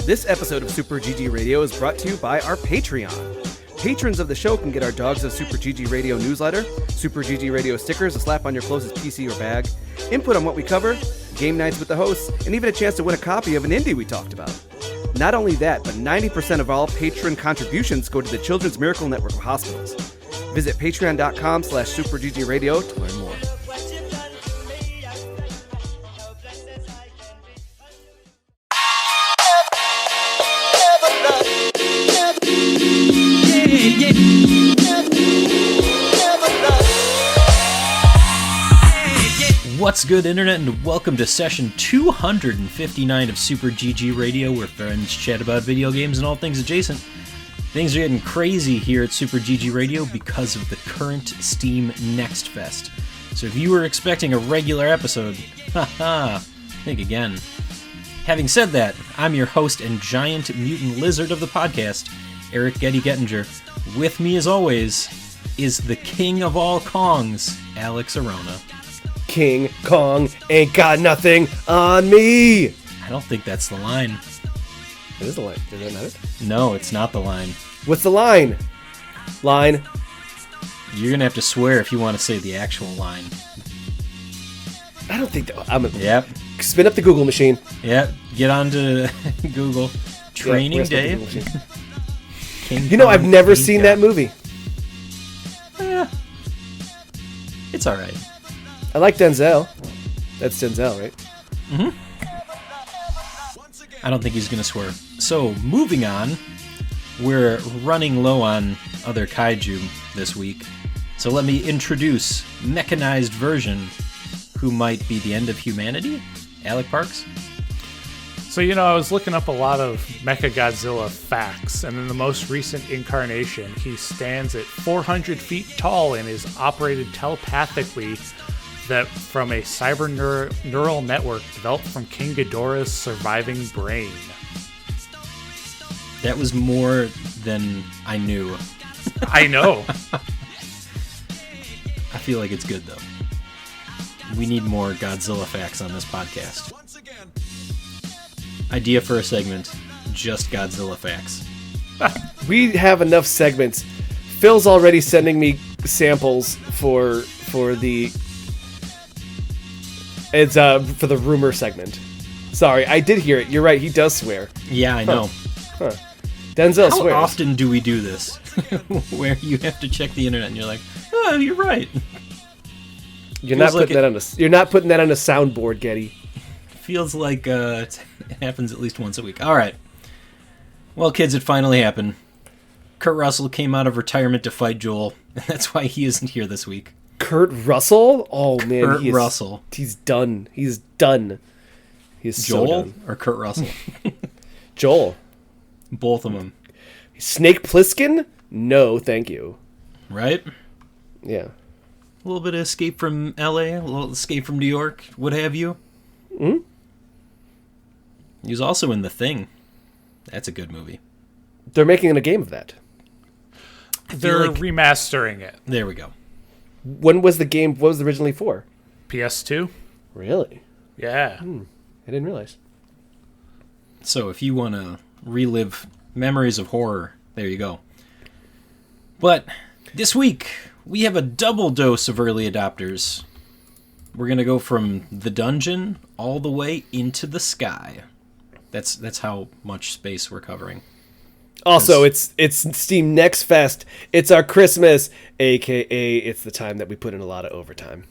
This episode of Super GG Radio is brought to you by our Patreon. Patrons of the show can get our Dogs of Super GG Radio newsletter, Super GG Radio stickers to slap on your closest PC or bag, input on what we cover, game nights with the hosts, and even a chance to win a copy of an indie we talked about. Not only that, but 90% of all patron contributions go to the Children's Miracle Network of hospitals. Visit patreon.com/superggradio to learn more. What's good, Internet, and welcome to session 259 of Super GG Radio, where friends chat about video games and all things adjacent. Things are getting crazy here at Super GG Radio because of the current Steam Next Fest. So if you were expecting a regular episode, think again. Having said that, I'm your host and giant mutant lizard of the podcast, Eric Getty Gettinger. With me, as always, is the king of all Kongs, Alex Arona. King Kong ain't got nothing on me. I don't think that's the line. It is the line. Is that not it? No, it's not the line. What's the line? Line. You're gonna have to swear if you want to say the actual line. I don't think that. Yep. Spin up the Google machine. Yep. Get on to Google. Training Day. You know, I've never seen that movie. Yeah. It's all right. I like Denzel. That's Denzel, right? Mm-hmm. I don't think he's going to swear. So, moving on. We're running low on other kaiju this week. So let me introduce Mechanized Version, who might be the end of humanity. Alec Parks? So, you know, I was looking up a lot of Mechagodzilla facts, and in the most recent incarnation, he stands at 400 feet tall and is operated telepathically from a cyber neural network developed from King Ghidorah's surviving brain. That was more than I knew. I know. I feel like it's good, though. We need more Godzilla facts on this podcast. Idea for a segment, just Godzilla facts. We have enough segments. Phil's already sending me samples for the... It's for the rumor segment. Sorry, I did hear it. You're right, he does swear. Yeah, I know. Huh. Denzel How swears. How often do we do this? Where you have to check the internet and you're like, oh, you're right. You're not putting that on a soundboard, Getty. Feels like it happens at least once a week. All right. Well, kids, it finally happened. Kurt Russell came out of retirement to fight Joel, and that's why he isn't here this week. Kurt Russell? Oh, man. Kurt Russell. He's done. He's done. He's Joel so done. Or Kurt Russell? Joel. Both of them. Snake Plissken? No, thank you. Right? Yeah. A little bit of escape from L.A., a little escape from New York, what have you. Hmm? He was also in The Thing. That's a good movie. They're making a game of that. They're remastering it. There we go. When was the game? What was it originally for? PS2. Really? Yeah. I didn't realize. So if you want to relive memories of horror, there you go. But this week, we have a double dose of early adopters. We're going to go from the dungeon all the way into the sky. That's how much space we're covering. Also, it's Steam Next Fest. It's our Christmas, a.k.a. it's the time that we put in a lot of overtime.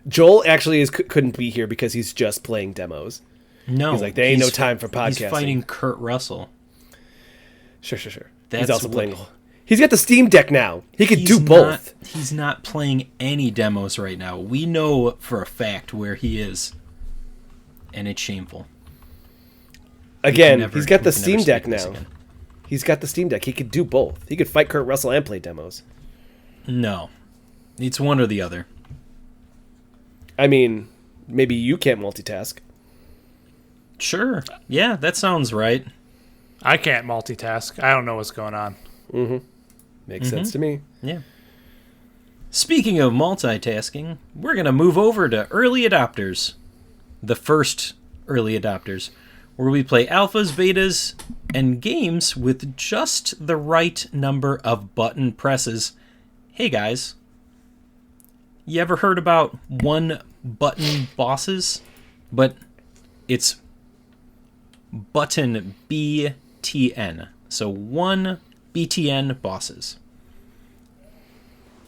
Joel actually couldn't be here because he's just playing demos. No. He's like, there ain't no time for podcasting. He's fighting Kurt Russell. Sure. That's he's also playing... He's got the Steam Deck now. He could do both. He's not playing any demos right now. We know for a fact where he is. And it's shameful. Again, he's got the Steam Deck now. He's got the Steam Deck. He could do both. He could fight Kurt Russell and play demos. No. It's one or the other. I mean, maybe you can't multitask. Sure. Yeah, that sounds right. I can't multitask. I don't know what's going on. Mm-hmm. Makes sense to me. Yeah. Speaking of multitasking, we're going to move over to early adopters. The first early adopters. where we play alphas, betas, and games with just the right number of button presses. Hey guys, you ever heard about one button bosses? But it's button BTN. So one BTN bosses.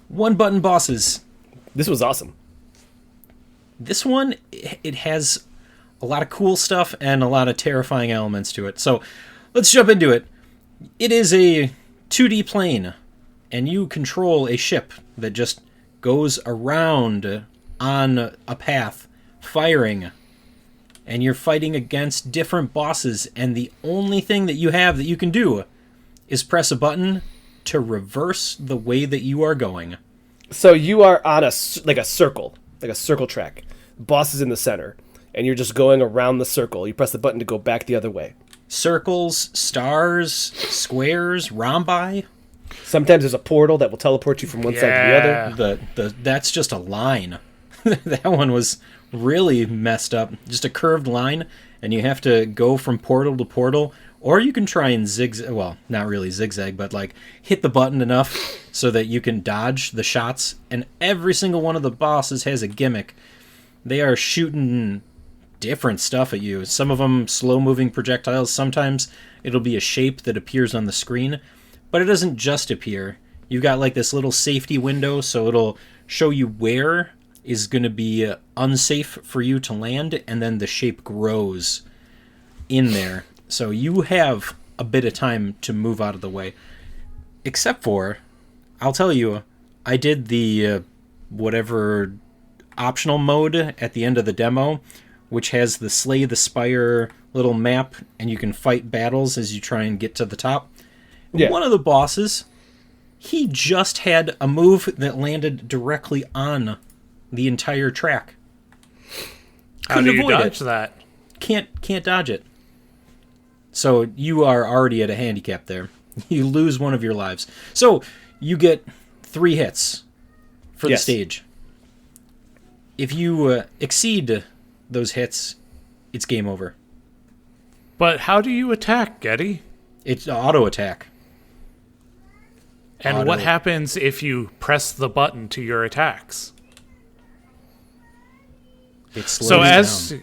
One button bosses. This was awesome. This one, it has a lot of cool stuff and a lot of terrifying elements to it. So let's jump into it. It is a 2D plane, and you control a ship that just goes around on a path, firing, and you're fighting against different bosses, and the only thing that you have that you can do is press a button to reverse the way that you are going. So you are on a circle track. Boss is in the center, and you're just going around the circle. You press the button to go back the other way. Circles, stars, squares, rhombi. Sometimes there's a portal that will teleport you from one side to the other. That's just a line. That one was really messed up. Just a curved line, and you have to go from portal to portal, or you can try and zigzag. Well, not really zigzag, but like hit the button enough so that you can dodge the shots. And every single one of the bosses has a gimmick. They are shooting different stuff at you. Some of them slow-moving projectiles. Sometimes it'll be a shape that appears on the screen, but it doesn't just appear. You've got like this little safety window, so it'll show you where is going to be unsafe for you to land, and then the shape grows in there. So you have a bit of time to move out of the way. Except for, I'll tell you, I did the whatever optional mode at the end of the demo, which has the Slay the Spire little map, and you can fight battles as you try and get to the top. Yeah. One of the bosses, he just had a move that landed directly on the entire track. How do you dodge that? Can't dodge it. So you are already at a handicap there. You lose one of your lives. So you get 3 hits for the stage. If you exceed those hits, it's game over. But how do you attack, Getty? It's auto attack. And what happens if you press the button to your attacks? So as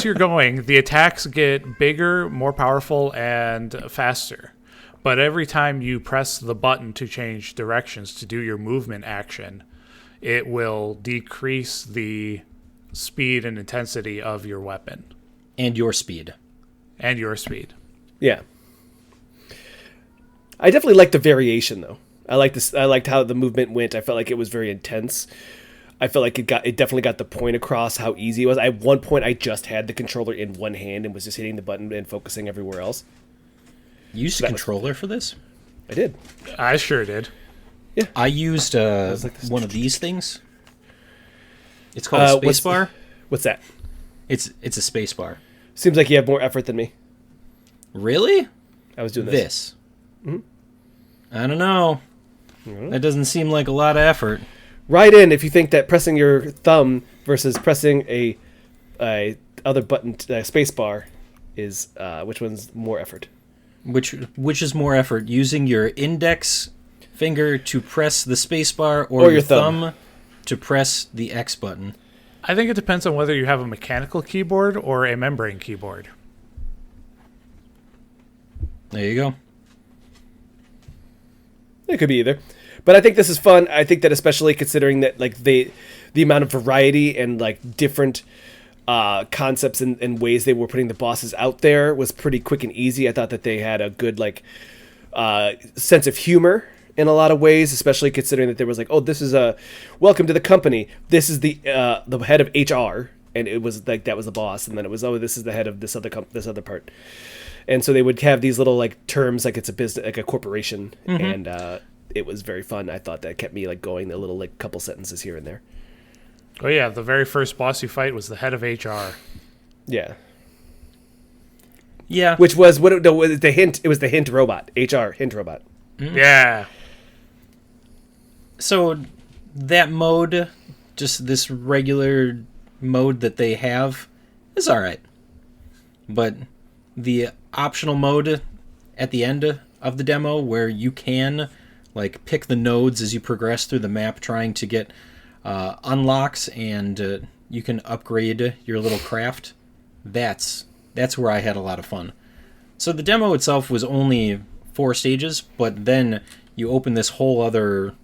you're going, the attacks get bigger, more powerful, and faster. But every time you press the button to change directions to do your movement action, it will decrease the speed and intensity of your weapon. And your speed. Yeah. I definitely liked the variation, though. I liked how the movement went. I felt like it was very intense. I felt like it definitely got the point across how easy it was. At one point, I just had the controller in one hand and was just hitting the button and focusing everywhere else. You used a controller for this? I did. I sure did. Yeah. I used one of these things. It's called a spacebar. What's that? It's a spacebar. Seems like you have more effort than me. Really? I was doing this. Mm-hmm. I don't know. That doesn't seem like a lot of effort. Write in if you think that pressing your thumb versus pressing a other button, spacebar, is which one's more effort? Which is more effort? Using your index finger to press the spacebar, or your thumb to press the X button? I think it depends on whether you have a mechanical keyboard or a membrane keyboard. There you go. It could be either. But I think this is fun. I think that especially considering that like the amount of variety and like different concepts and ways they were putting the bosses out there was pretty quick and easy. I thought that they had a good like sense of humor in a lot of ways, especially considering that there was like, oh, this is a welcome to the company. This is the head of HR, and it was like that was the boss, and then it was, oh, this is the head of this other part. And so they would have these little like terms like it's a business, like a corporation, and it was very fun. I thought that kept me like going a little like couple sentences here and there. Oh yeah, the very first boss you fight was the head of HR. Yeah. Yeah. Which was the hint? It was the hint robot, HR hint robot. Mm-hmm. Yeah. So that mode, just this regular mode that they have, is all right. But the optional mode at the end of the demo where you can like pick the nodes as you progress through the map, trying to get unlocks, and you can upgrade your little craft. That's where I had a lot of fun. So the demo itself was only 4 stages, but then you open this whole other...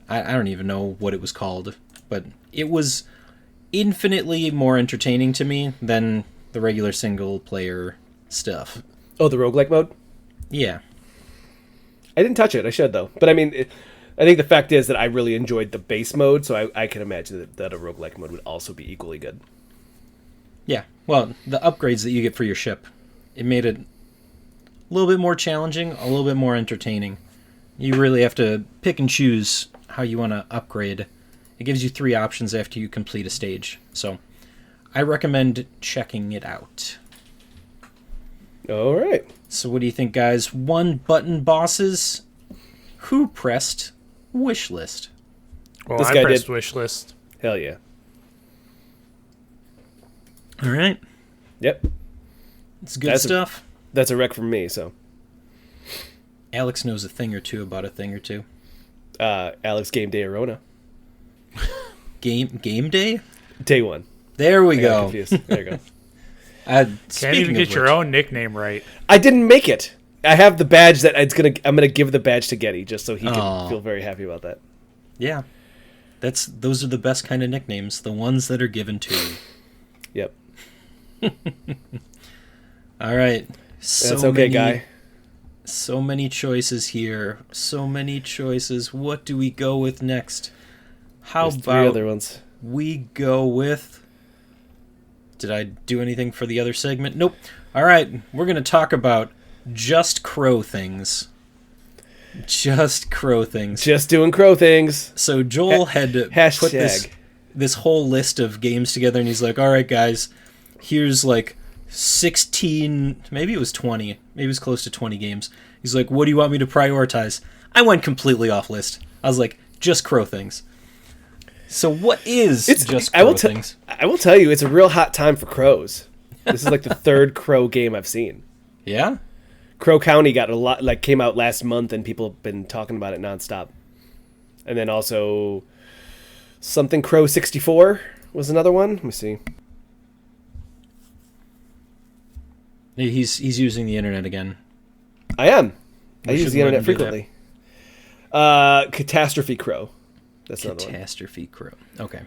I don't even know what it was called, but it was infinitely more entertaining to me than the regular single-player stuff. Oh, the roguelike mode? Yeah. I didn't touch it. I should, though. But I mean, I think the fact is that I really enjoyed the base mode, so I can imagine that a roguelike mode would also be equally good. Yeah. Well, the upgrades that you get for your ship, it made it a little bit more challenging, a little bit more entertaining. You really have to pick and choose how you want to upgrade. It gives you 3 options after you complete a stage. So I recommend checking it out. All right. So what do you think, guys? 1-button bosses? Who pressed wish list? Well, This I guy pressed did. wish list. Hell yeah. All right. Yep. It's good stuff. That's a rec from me, so. Alex knows a thing or two about a thing or two. Alex Game Day Arona. Game day? Day 1. There we I got go. confused. There you go. Can't even get your own nickname right. I didn't make it. I have the badge that I'm gonna give the badge to Getty just so he can feel very happy about that. Yeah. Those are the best kind of nicknames, the ones that are given to you. Yep. All right. That's okay, guy. So many choices here. So many choices. What do we go with next? How There's about 3 other ones. we go with... Did I do anything for the other segment? Nope. All right. We're going to talk about just crow things. Just crow things. Just doing crow things. So Joel had put this whole list of games together, and he's like, all right, guys, here's like 16, maybe it was 20, maybe it was close to 20 games. He's like, what do you want me to prioritize? I went completely off list. I was like, just crow things. So what is just crow things? I will tell you, it's a real hot time for crows. This is like the 3rd crow game I've seen. Yeah? Crow County got a lot, like came out last month, and people have been talking about it nonstop. And then also something Crow 64 was another one. Let me see. He's using the internet again. I am. I We use should the let internet him do frequently. Catastrophe Crow. That's another one. Catastrophe Crow. Okay.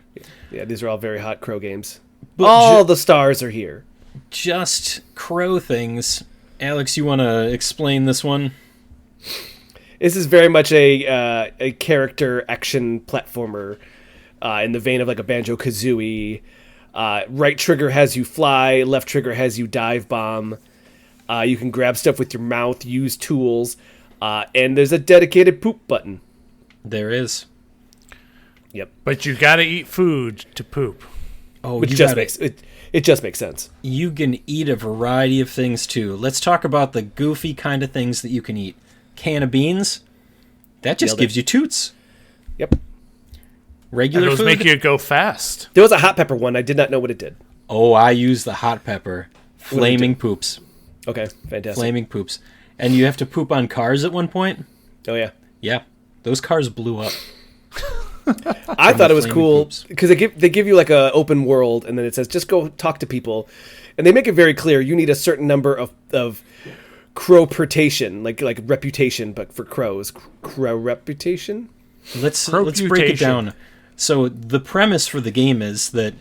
Yeah, these are all very hot crow games. But all the stars are here. Just crow things. Alex, you want to explain this one? This is very much a character action platformer in the vein of like a Banjo-Kazooie. Right trigger has you fly, left trigger has you dive bomb. You can grab stuff with your mouth, use tools, and there's a dedicated poop button. There is. Yep. But you gotta eat food to poop. Oh, Which just makes it just makes sense. You can eat a variety of things too. Let's talk about the goofy kind of things that you can eat. Can of beans, that just gives you toots. Yep. Regular And those food make you go fast. There was a hot pepper one. I did not know what it did. Oh, I use the hot pepper. Flaming poops. Okay, fantastic. Flaming poops. And you have to poop on cars at one point? Oh yeah. Yeah. Those cars blew up. I thought it was cool poops. because they give you like a open world, and then it says just go talk to people, and they make it very clear you need a certain number of crow-pertation, like reputation, but for crows, crow reputation. Let's break it down. So the premise for the game is that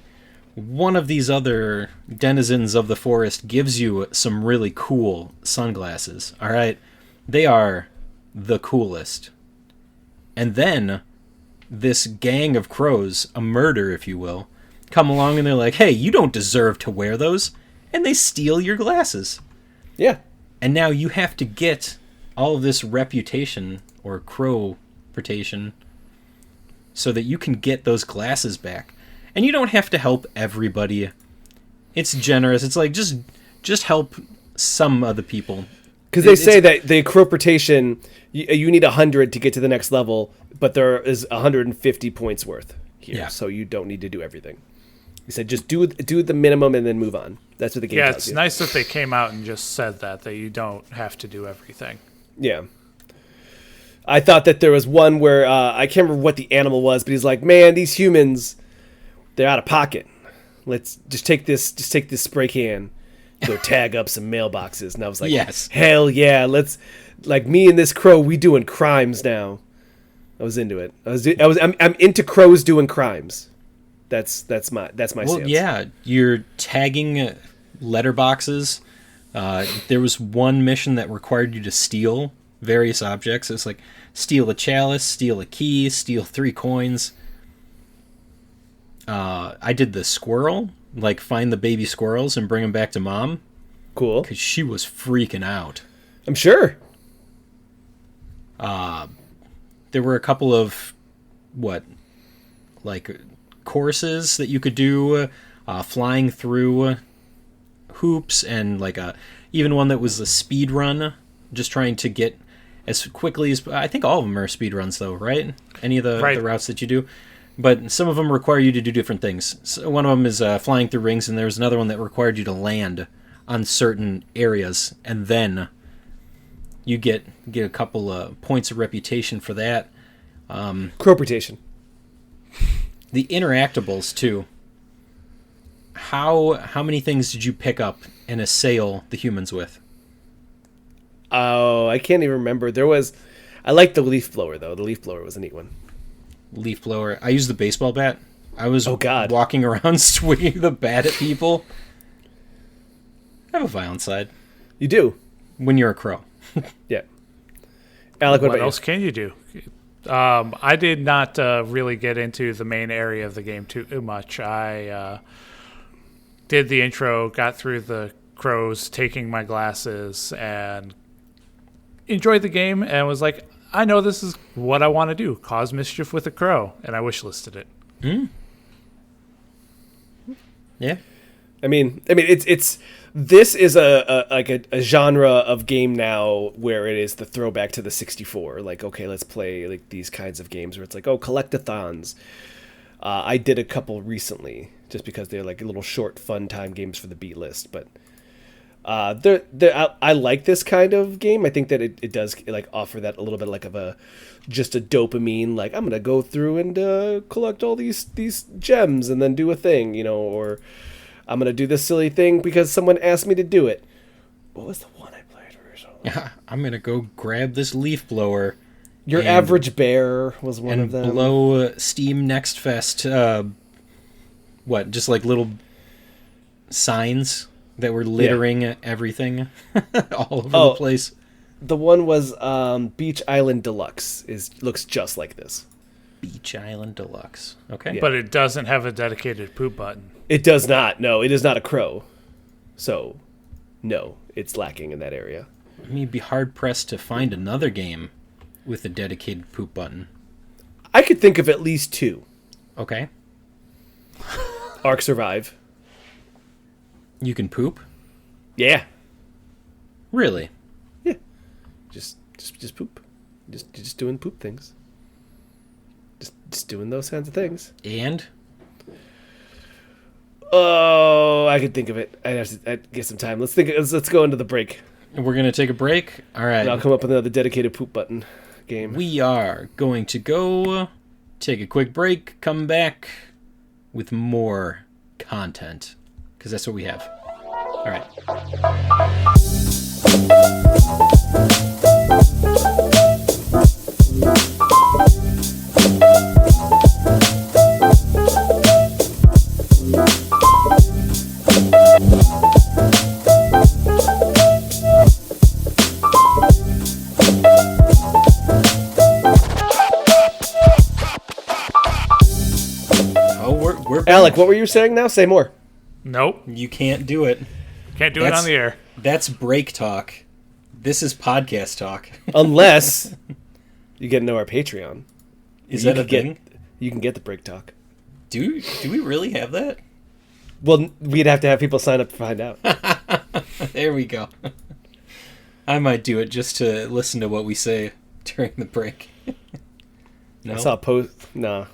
one of these other denizens of the forest gives you some really cool sunglasses. All right, they are the coolest, and then this gang of crows, a murder, if you will, come along and they're like, hey, you don't deserve to wear those. And they steal your glasses. Yeah. And now you have to get all of this reputation or crow-pertation so that you can get those glasses back. And you don't have to help everybody. It's generous. It's like, just help some of the people. Because they say that the crow-pertation, you need 100 to get to the next level, but there is 150 points worth here, so you don't need to do everything. He said, just do the minimum and then move on. That's what the game Yeah, tells it's you. nice that they came out and just said that you don't have to do everything. Yeah. I thought that there was one where, I can't remember what the animal was, but he's like, man, these humans, they're out of pocket. Let's just take this spray can, go tag up some mailboxes. And I was like, Yes. Hell yeah, let's, like, me and this crow, we doing crimes now. I was into it. I'm into crows doing crimes. That's my Well, stance. yeah, you're tagging letterboxes. There was one mission that required you to steal various objects. It's like steal a chalice, steal a key, steal 3 coins. I did the squirrel, like find the baby squirrels and bring them back to mom. Cool. Because she was freaking out. I'm sure. There were a couple of, courses that you could do, flying through hoops, and even one that was a speed run, just trying to get as quickly as, I think all of them are speed runs though, right? Any of the routes that you do. But some of them require you to do different things. So one of them is flying through rings, and there's another one that required you to land on certain areas, and then you get a couple points of reputation for that. Cropetation. The interactables too. How many things did you pick up and assail the humans with? Oh, I can't even remember. I liked the leaf blower though. The leaf blower was a neat one. Leaf blower. I used the baseball bat. I was walking around swinging the bat at people. I have a violent side. You do. When you're a crow. Yeah. Alec, What else can you do? I did not really get into the main area of the game too much. I did the intro, got through the crows, taking my glasses, and enjoyed the game, and was like, I know this is what I want to do, cause mischief with a crow, and I wishlisted it. Yeah. I mean, it's this is a genre of game now where it is the throwback to the 64. Like, okay, let's play like these kinds of games where it's like, oh, collectathons. I did a couple recently just because they're like little short fun time games for the beat list, but I like this kind of game. I think that it does like offer that a little bit like of a just a dopamine, like I'm gonna go through and collect all these gems and then do a thing, or I'm gonna do this silly thing because someone asked me to do it. What was the one I played originally? I'm gonna go grab this leaf blower. Your Average Bear was one of them. Below Steam Next Fest, just like little signs that were littering everything all over the place. The one was Beach Island Deluxe. Looks just like this. Beach Island Deluxe. Okay. But it doesn't have a dedicated poop button. It does not. No, it is not a crow. So, no, it's lacking in that area. I mean, you'd be hard-pressed to find another game with a dedicated poop button. I could think of at least 2. Okay. Ark Survive. You can poop? Yeah. Really? Yeah. Just poop. Just doing poop things. Just doing those kinds of things. And? Oh, I could think of it. I'd get some time. Let's go into the break. We're going to take a break? All right. And I'll come up with another dedicated poop button game. We are going to go take a quick break, come back with more content, because that's what we have. All right. We're back. Alec, what were you saying now? Say more. Nope. You can't do it. Can't do it on the air. That's break talk. This is podcast talk. Unless you get into our Patreon. Is that a thing? You can get the break talk. Do we really have that? Well, we'd have to have people sign up to find out. There we go. I might do it just to listen to what we say during the break. No? I saw a post. No.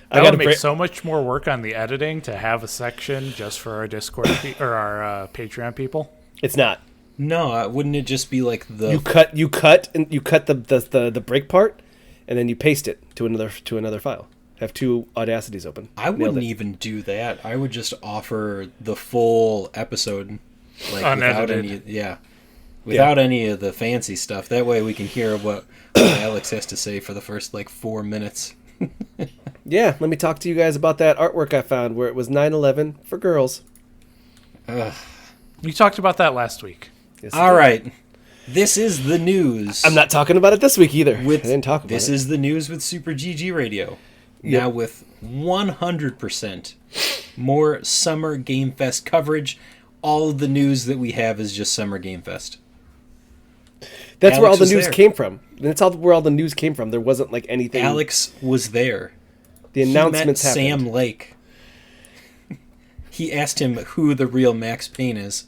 That would make so much more work on the editing to have a section just for our Discord or our Patreon people. It's not. No, wouldn't it just be like the you cut the break part, and then you paste it to another file. Have two Audacities open. I wouldn't even do that. I would just offer the full episode, like unedited. without any of the fancy stuff. That way we can hear what Alex has to say for the first 4 minutes. Yeah, let me talk to you guys about that artwork I found where it was 9/11 for girls. We talked about that last week. Yes, all right. This is the news. I'm not talking about it this week either. I didn't talk about this it. is the news with Super GG Radio. Yep. Now with 100% more Summer Game Fest coverage. All of the news that we have is just Summer Game Fest. That's where all the news came from. That's where all the news came from. There wasn't anything. Alex was there. The announcements happened. Sam Lake. He asked him who the real Max Payne is.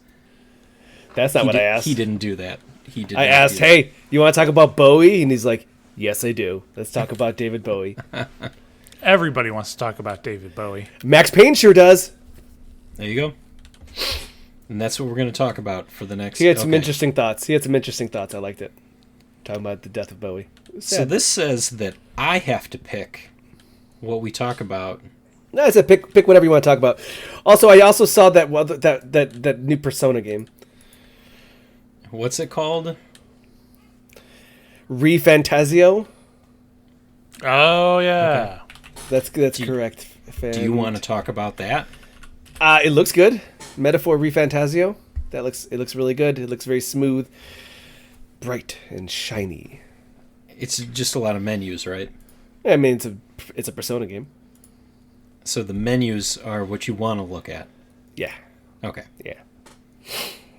That's not what I asked. He didn't do that. I asked, hey, you want to talk about Bowie? And he's like, yes, I do. Let's talk about David Bowie. Everybody wants to talk about David Bowie. Max Payne sure does. There you go. And that's what we're going to talk about for the next... He had some interesting thoughts. I liked it. Talking about the death of Bowie. So this says that I have to pick what we talk about. No, I said pick whatever you want to talk about. Also, I also saw that new Persona game. What's it called? ReFantazio. Oh yeah, that's correct. Do you want to talk about that? It looks good. Metaphor ReFantazio. It looks really good. It looks very smooth, bright and shiny. It's just a lot of menus, right? I mean, it's a Persona game. So the menus are what you want to look at. Yeah. Okay. Yeah.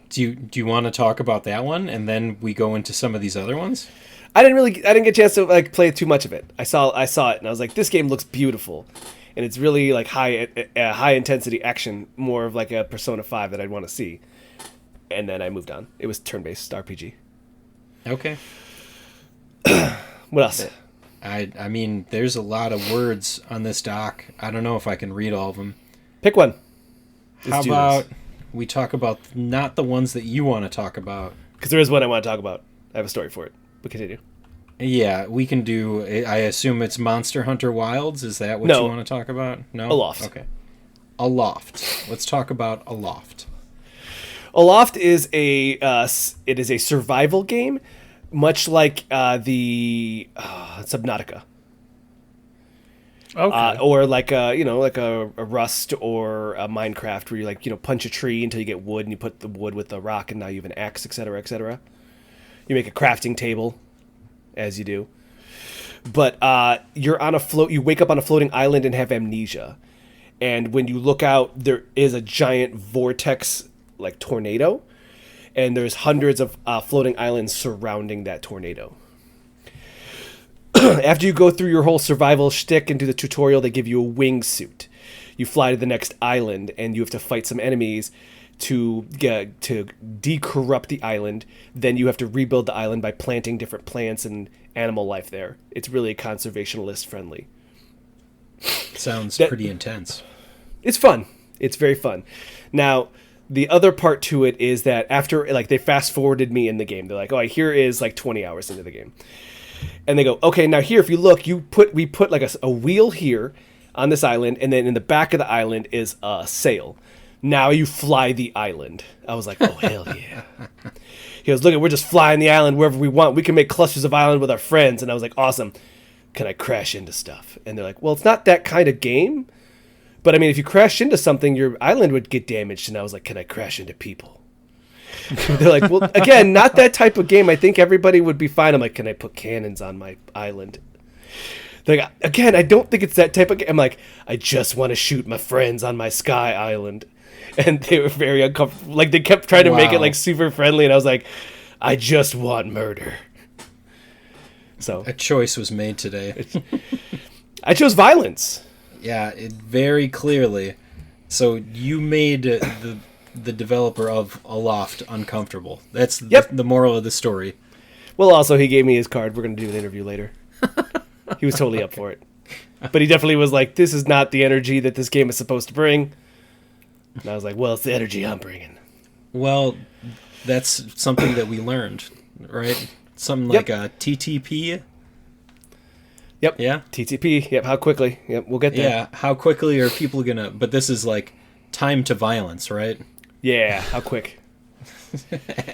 Do you want to talk about that one, and then we go into some of these other ones? I didn't get a chance to play too much of it. I saw it and I was like, this game looks beautiful, and it's really high intensity action, more of a Persona 5 that I'd want to see. And then I moved on. It was turn-based RPG. Okay. What else? I mean, there's a lot of words on this doc. I don't know if I can read all of them. Pick one. How about we talk about not the ones that you want to talk about? Because there is one I want to talk about. I have a story for it. But continue. Yeah, we can do... I assume it's Monster Hunter Wilds? Is that what you want to talk about? No? Aloft. Okay. Aloft. Let's talk about Aloft. Aloft is it is a survival game, much like the Subnautica. Okay. Or a Rust or a Minecraft where you punch a tree until you get wood and you put the wood with the rock and now you have an axe, etc., etc. You make a crafting table, as you do. But you're on a float. You wake up on a floating island and have amnesia. And when you look out, there is a giant vortex tornado, and there's hundreds of floating islands surrounding that tornado. After you go through your whole survival shtick and do the tutorial, they give you a wingsuit. You fly to the next island, and you have to fight some enemies to decorrupt the island. Then you have to rebuild the island by planting different plants and animal life there. It's really conservationalist friendly. Sounds pretty intense. It's fun. It's very fun. Now, the other part to it is that after they fast forwarded me in the game. They're like, oh, here is 20 hours into the game. And they go, okay, now here, if you look, we put a wheel here on this island, and then in the back of the island is a sail. Now you fly the island. I was like, oh, hell yeah. He goes, look, we're just flying the island wherever we want. We can make clusters of island with our friends. And I was like, awesome. Can I crash into stuff? And they're like, well, it's not that kind of game. But I mean, if you crash into something, your island would get damaged. And I was like, can I crash into people? They're like, well, again, not that type of game. I think everybody would be fine. I'm like, can I put cannons on my island? They're like, again, I don't think it's that type of game. I'm like, I just want to shoot my friends on my sky island. And they were very uncomfortable. They kept trying to make it super friendly. And I was like, I just want murder. So a choice was made today. I chose violence. Yeah, very clearly. So you made the developer of Aloft uncomfortable. That's the moral of the story. Well, also, he gave me his card. We're going to do an interview later. He was totally up for it. But he definitely was like, this is not the energy that this game is supposed to bring. And I was like, well, it's the energy I'm bringing. Well, that's something that we learned, right? Something like a TTP. Yep. Yeah. TTP. Yep. How quickly? Yep. We'll get there. Yeah. How quickly are people gonna? But this is like time to violence, right? Yeah. How quick?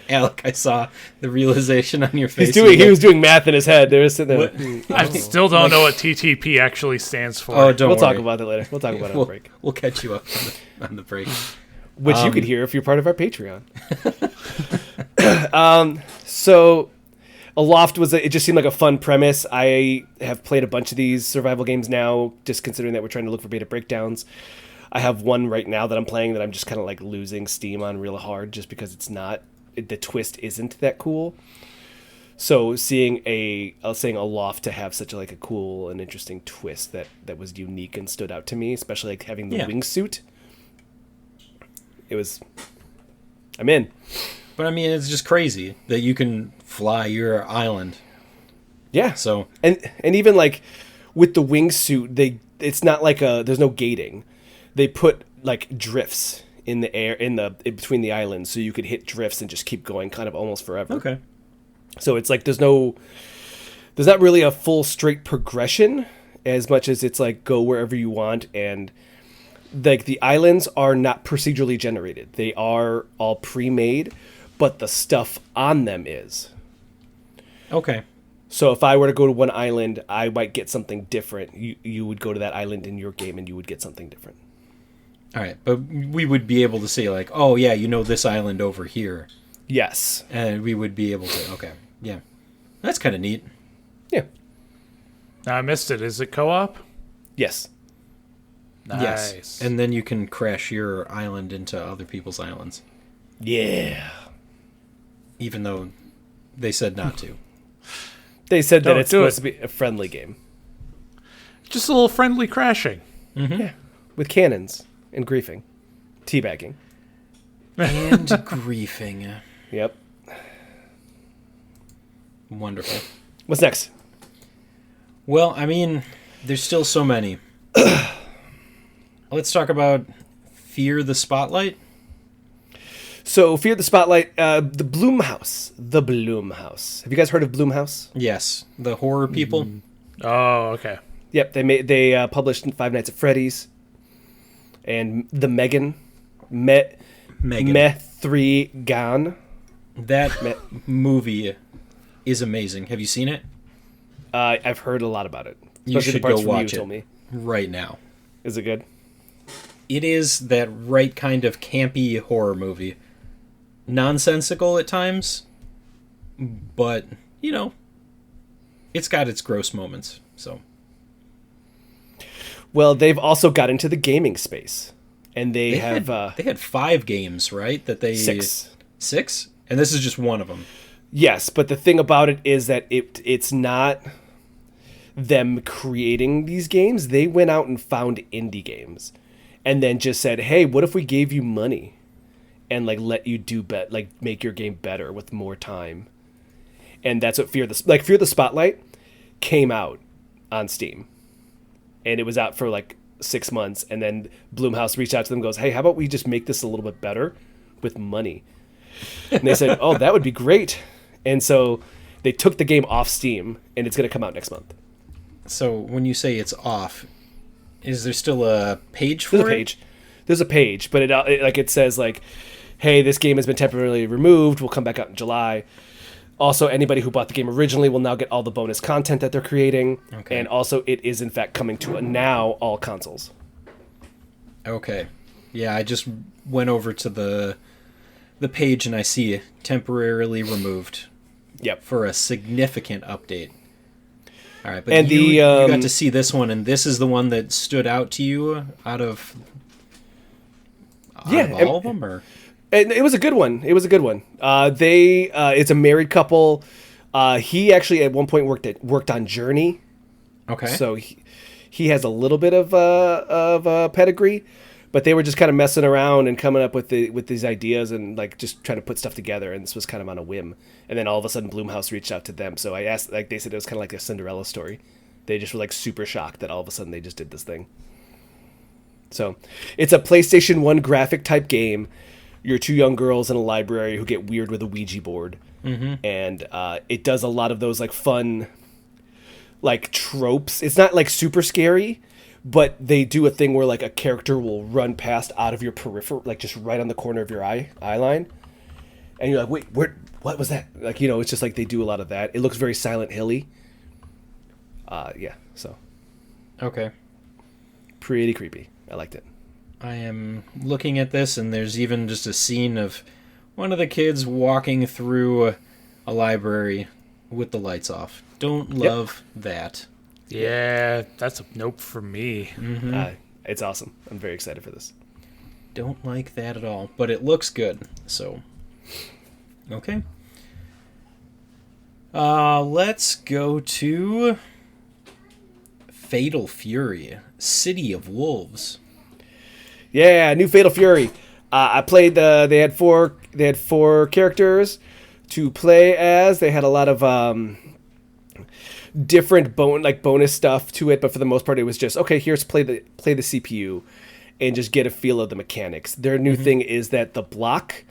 Alec, I saw the realization on your face. He was doing math in his head. They were sitting there. I still don't know what TTP actually stands for. Oh, don't We'll worry. talk about it later. We'll talk about it on the break. We'll catch you up on the break. Which you could hear if you're part of our Patreon. So, Aloft it just seemed like a fun premise. I have played a bunch of these survival games now, just considering that we're trying to look for beta breakdowns. I have one right now that I'm playing that I'm just kind of like losing steam on real hard just because the twist isn't that cool. So seeing Aloft to have such a cool and interesting twist that was unique and stood out to me, especially like having the wingsuit. I'm in. But I mean, it's just crazy that you can fly your island. Yeah. So and even like with the wingsuit, it's not like there's no gating. They put like drifts in the air in between the islands, so you could hit drifts and just keep going, kind of almost forever. okay. So it's like there's not really a full straight progression as much as it's like go wherever you want, and like the islands are not procedurally generated. They are all pre-made, but the stuff on them is. Okay. So if I were to go to one island, I might get something different. You would go to that island in your game and you would get something different. All right, but we would be able to say like, oh yeah, this island over here. Yes. And we would be able to. Okay. Yeah. That's kind of neat. Yeah. I missed it. Is it co-op? Yes. Nice. Yes. And then you can crash your island into other people's islands. Yeah. Even though they said not to. They said that Don't it's do supposed it. to be a friendly game. Just a little friendly crashing. Yeah. With cannons and griefing. Teabagging. And griefing. Yep. Wonderful. What's next? Well, I mean, there's still so many. Let's talk about Fear the Spotlight. So, Fear the Spotlight, the Blumhouse. The Blumhouse. Have you guys heard of Blumhouse? Yes, the horror people. Oh, okay. Yep, they published Five Nights at Freddy's and the Megan. Megan. 3 Gone. That movie is amazing. Have you seen it? I've heard a lot about it. You Especially should the parts go from watch you it told me. right now. Is it good? It is that right kind of campy horror movie. Nonsensical at times, but, it's got its gross moments, so. Well, they've also got into the gaming space. And they have... they had 5 games, right? That they 6. 6? And this is just one of them. Yes, but the thing about it is that it's not them creating these games. They went out and found indie games and then just said, hey, what if we gave you money and let you do make your game better with more time? And that's what Fear the Spotlight came out on Steam. And it was out for 6 months, and then Blumhouse reached out to them and goes, hey, how about we just make this a little bit better with money? And they said, oh, that would be great. And so they took the game off Steam, and it's going to come out next month. So when you say it's off, is there still a page for it? There's a page, but it says hey, this game has been temporarily removed. We'll come back out in July. Also, anybody who bought the game originally will now get all the bonus content that they're creating. Okay. And also, it is in fact coming to now all consoles. Okay. Yeah, I just went over to the page and I see temporarily removed. Yep. For a significant update. All right, but And you got to see this one, and this is the one that stood out to you out of all of them, or? And it was a good one. It's a married couple. He actually at one point worked on Journey. Okay. So he has a little bit of pedigree, but they were just kind of messing around and coming up with these ideas and just trying to put stuff together. And this was kind of on a whim. And then all of a sudden, Blumhouse reached out to them. So I asked, they said it was kind of like a Cinderella story, They just were like super shocked that all of a sudden they just did this thing. So it's a PlayStation 1 graphic type game. You're two young girls in a library who get weird with a Ouija board. And it does a lot of those like fun like tropes. It's not like super scary, but they do a thing where like a character will run past out of your peripheral, like just right on the corner of your eye line. And you're like, wait, what was that? Like, you know, it's just like they do a lot of that. It looks very Silent Hill-y. So. Okay. Pretty creepy. I liked it. I am looking at this, and there's even just a scene of one of the kids walking through a library with the lights off. Don't love that. Yeah, that's a nope for me. It's awesome. I'm very excited for this. Don't like that at all, but it looks good, so... Okay. Let's go to Fatal Fury, City of Wolves. Yeah, new Fatal Fury. I played they had four characters to play as. They had a lot of different bonus stuff to it, but for the most part it was just okay, here's play the CPU and just get a feel of the mechanics. Their new thing is that the block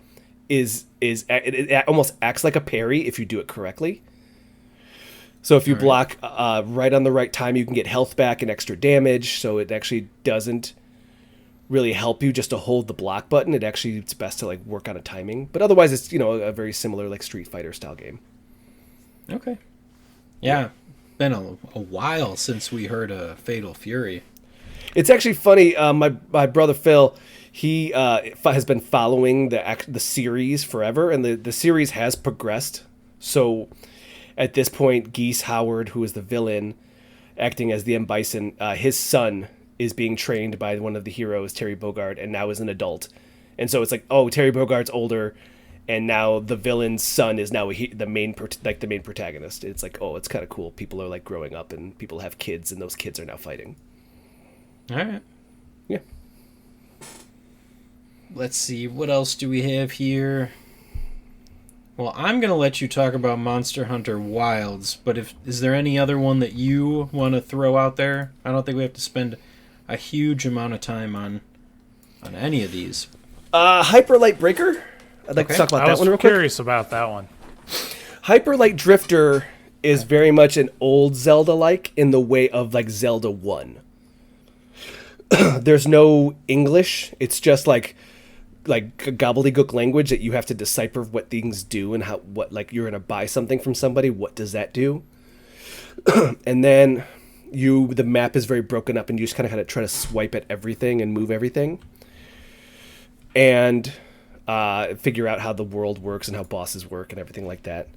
it almost acts like a parry if you do it correctly. So if you block right on the right time, you can get health back and extra damage. So it actually doesn't really help you just to hold the block button. It's best to like work on a timing. But otherwise, it's a very similar like Street Fighter style game. Okay. Yeah, been a while since we heard of Fatal Fury. It's actually funny. My brother Phil, he has been following the series forever, and the series has progressed. So at this point, Geese Howard, who is the villain, acting as the M. Bison, his son is being trained by one of the heroes, Terry Bogard, and now is an adult. And so it's like, oh, Terry Bogard's older, and now the villain's son is now the main protagonist. It's like, oh, it's kind of cool. People are like growing up, and people have kids, and those kids are now fighting. All right. Yeah. Let's see, what else do we have here? Well, I'm going to let you talk about Monster Hunter Wilds, but is there any other one that you want to throw out there? I don't think we have to spend a huge amount of time on any of these. Hyper Light Breaker. I'd like to talk about that one real quick. I was curious about that one. Hyper Light Drifter is very much an old Zelda-like in the way of like Zelda 1. There's no English. It's just like gobbledygook language that you have to decipher what things do and what like you're gonna buy something from somebody. What does that do? And then the map is very broken up, and you just kind of try to swipe at everything and move everything, and figure out how the world works and how bosses work and everything like that.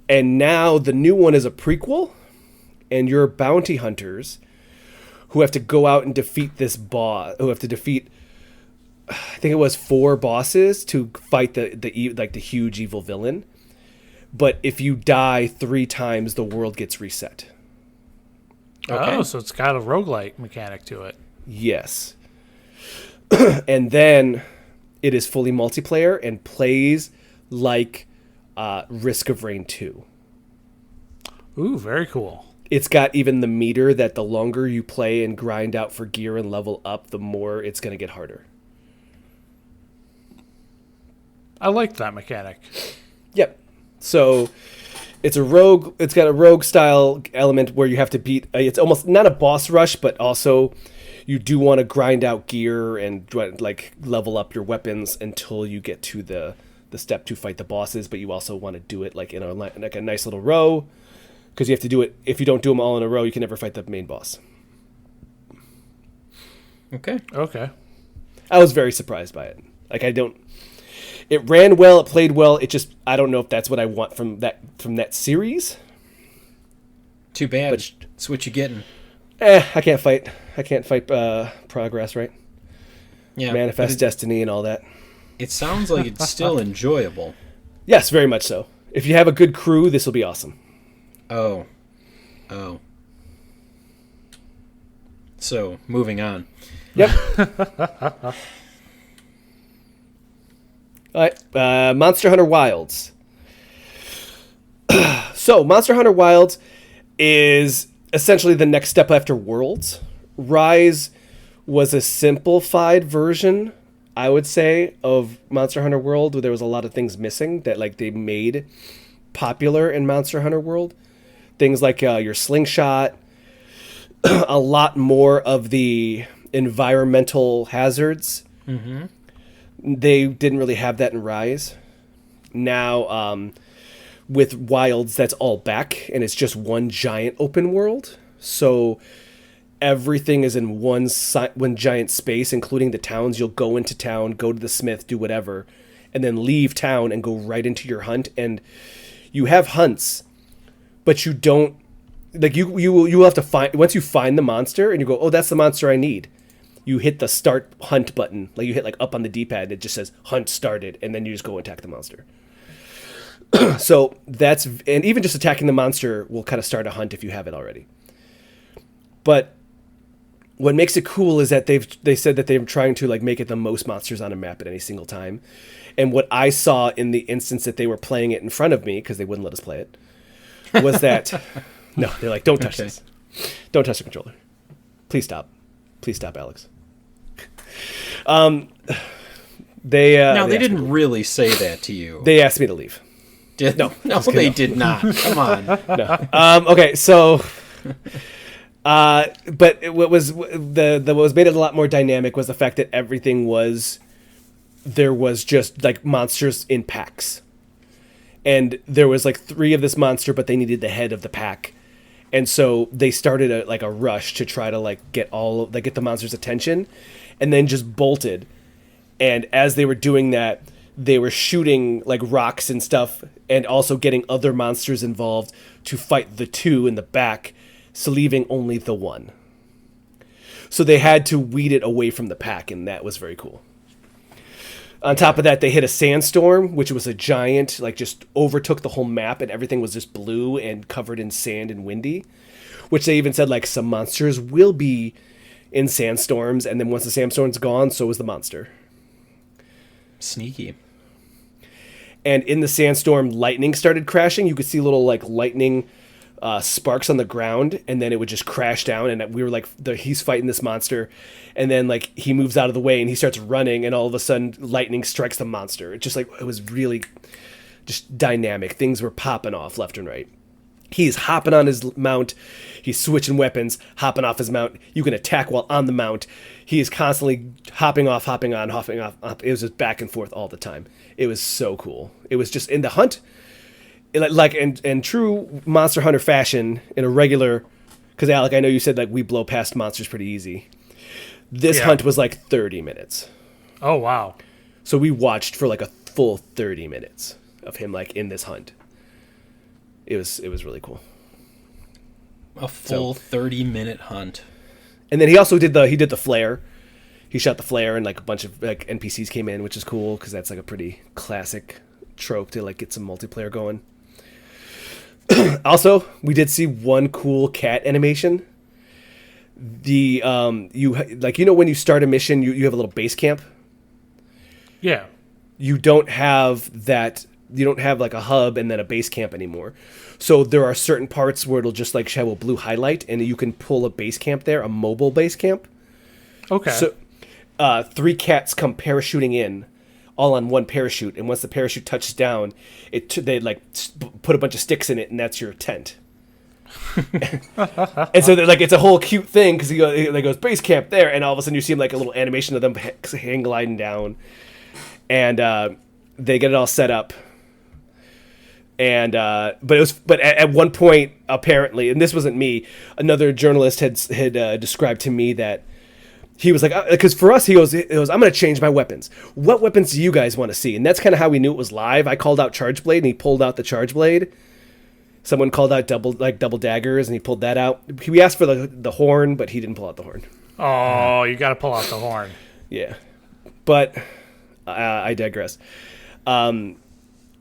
And now the new one is a prequel, and you're bounty hunters who have to go out and defeat this boss. Who have to defeat, I think it was 4 bosses to fight the huge evil villain. But if you die 3 times, the world gets reset. Okay. Oh, so it's got a roguelike mechanic to it. Yes. And then it is fully multiplayer and plays like Risk of Rain 2. Ooh, very cool. It's got even the meter that the longer you play and grind out for gear and level up, the more it's going to get harder. I like that mechanic. Yep. So it's got a rogue style element where you have to beat, it's almost not a boss rush, but also you do want to grind out gear and like level up your weapons until you get to the step to fight the bosses, but you also want to do it like in a nice little row, because you have to do it. If you don't do them all in a row, you can never fight the main boss. Okay. I was very surprised by it. Like it ran well, it played well. I don't know if that's what I want from that series. Too bad. But that's what you're getting. I can't fight. Progress, right? Yeah. Manifest Destiny and all that. It sounds like it's still enjoyable. Yes, very much so. If you have a good crew, this will be awesome. Oh. So, moving on. Yep. All right, Monster Hunter Wilds. So, Monster Hunter Wilds is essentially the next step after Worlds. Rise was a simplified version, I would say, of Monster Hunter World, where there was a lot of things missing that like they made popular in Monster Hunter World. Things like your slingshot, a lot more of the environmental hazards. Mm-hmm. They didn't really have that in Rise. Now, with Wilds, that's all back, and it's just one giant open world. So everything is in one giant space, including the towns. You'll go into town, go to the smith, do whatever, and then leave town and go right into your hunt. And you have hunts, but you don't like you will have to find once you find the monster and you go, oh, that's the monster I need. You hit the start hunt button, like you hit like up on the D-pad, and it just says hunt started, and then you just go attack the monster. So that's, and even just attacking the monster will kind of start a hunt if you have it already. But what makes it cool is that they said that they're trying to like make it the most monsters on a map at any single time. And what I saw in the instance that they were playing it in front of me, because they wouldn't let us play it, was that no, they're like, don't touch this, don't touch the controller, please stop Alex. They didn't really say that to you. They asked me to leave. No, they did not. Come on. No. Okay, so, but what was made it a lot more dynamic was the fact that there was just like monsters in packs, and there was like 3 of this monster, but they needed the head of the pack, and so they started a rush to try to like get the monster's attention, and then just bolted. And as they were doing that, they were shooting like rocks and stuff, and also getting other monsters involved to fight the 2 in the back, so leaving only the 1. So they had to weed it away from the pack, and that was very cool. On top of that, they hit a sandstorm, which was a giant, like just overtook the whole map, and everything was just blue and covered in sand and windy, which they even said like some monsters will be in sandstorms, and then once the sandstorm's gone, so is the monster. Sneaky. And in the sandstorm, lightning started crashing. You could see little like lightning sparks on the ground, and then it would just crash down. And we were like, he's fighting this monster, and then like he moves out of the way and he starts running, and all of a sudden lightning strikes the monster. It just like it was really just dynamic. Things were popping off left and right. He's hopping on his mount. He's switching weapons, hopping off his mount. You can attack while on the mount. He is constantly hopping off, hopping on, hopping off. It was just back and forth all the time. It was so cool. It was just in the hunt, like in true Monster Hunter fashion, in a regular, because Alec, I know you said like we blow past monsters pretty easy. This hunt was like 30 minutes. Oh, wow. So we watched for like a full 30 minutes of him like in this hunt. It was really cool. A full 30-minute hunt. And then he also did the flare. He shot the flare, and like a bunch of like NPCs came in, which is cool because that's like a pretty classic trope to like get some multiplayer going. Also, we did see one cool cat animation. The when you start a mission, you have a little base camp. Yeah. You don't have that. You don't have like a hub and then a base camp anymore. So there are certain parts where it'll just like show a blue highlight, and you can pull a base camp there, a mobile base camp. Okay. So 3 cats come parachuting in, all on one parachute, and once the parachute touches down, they like put a bunch of sticks in it, and that's your tent. And so like it's a whole cute thing because he goes base camp there, and all of a sudden you see like a little animation of them hang gliding down, and they get it all set up. And but at one point apparently, and this wasn't me, another journalist had described to me that he was like, because for us he goes I'm gonna change my weapons. What weapons do you guys want to see? And that's kind of how we knew it was live. I called out Charge Blade, and he pulled out the Charge Blade. Someone called out double daggers, and he pulled that out. We asked for the horn, but he didn't pull out the horn. Oh, you got to pull out the horn. Yeah, but I digress.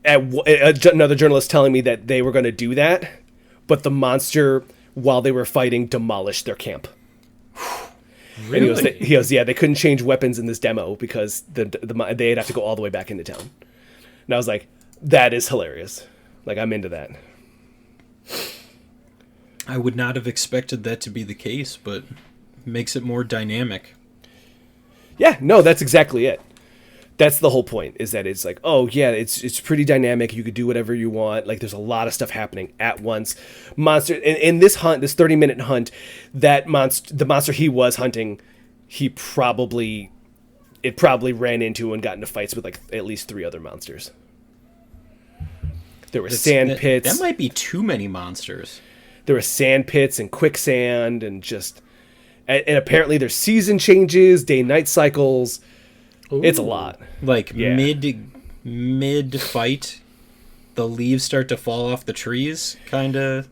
Another journalist telling me that they were going to do that, but the monster, while they were fighting, demolished their camp. Really? And he goes, yeah, they couldn't change weapons in this demo because they'd have to go all the way back into town. And I was like, that is hilarious. Like, I'm into that. I would not have expected that to be the case, but makes it more dynamic. Yeah, no, that's exactly it. That's the whole point, is that it's like, oh yeah, it's pretty dynamic. You could do whatever you want. Like, there's a lot of stuff happening at once. Monster in this hunt, this 30-minute hunt, the monster he was hunting, it probably ran into and got into fights with like at least 3 other monsters. There were sand pits. That might be too many monsters. There were sand pits and quicksand and apparently there's season changes, day-night cycles. Ooh. It's a lot. Like mid fight, the leaves start to fall off the trees, kind of.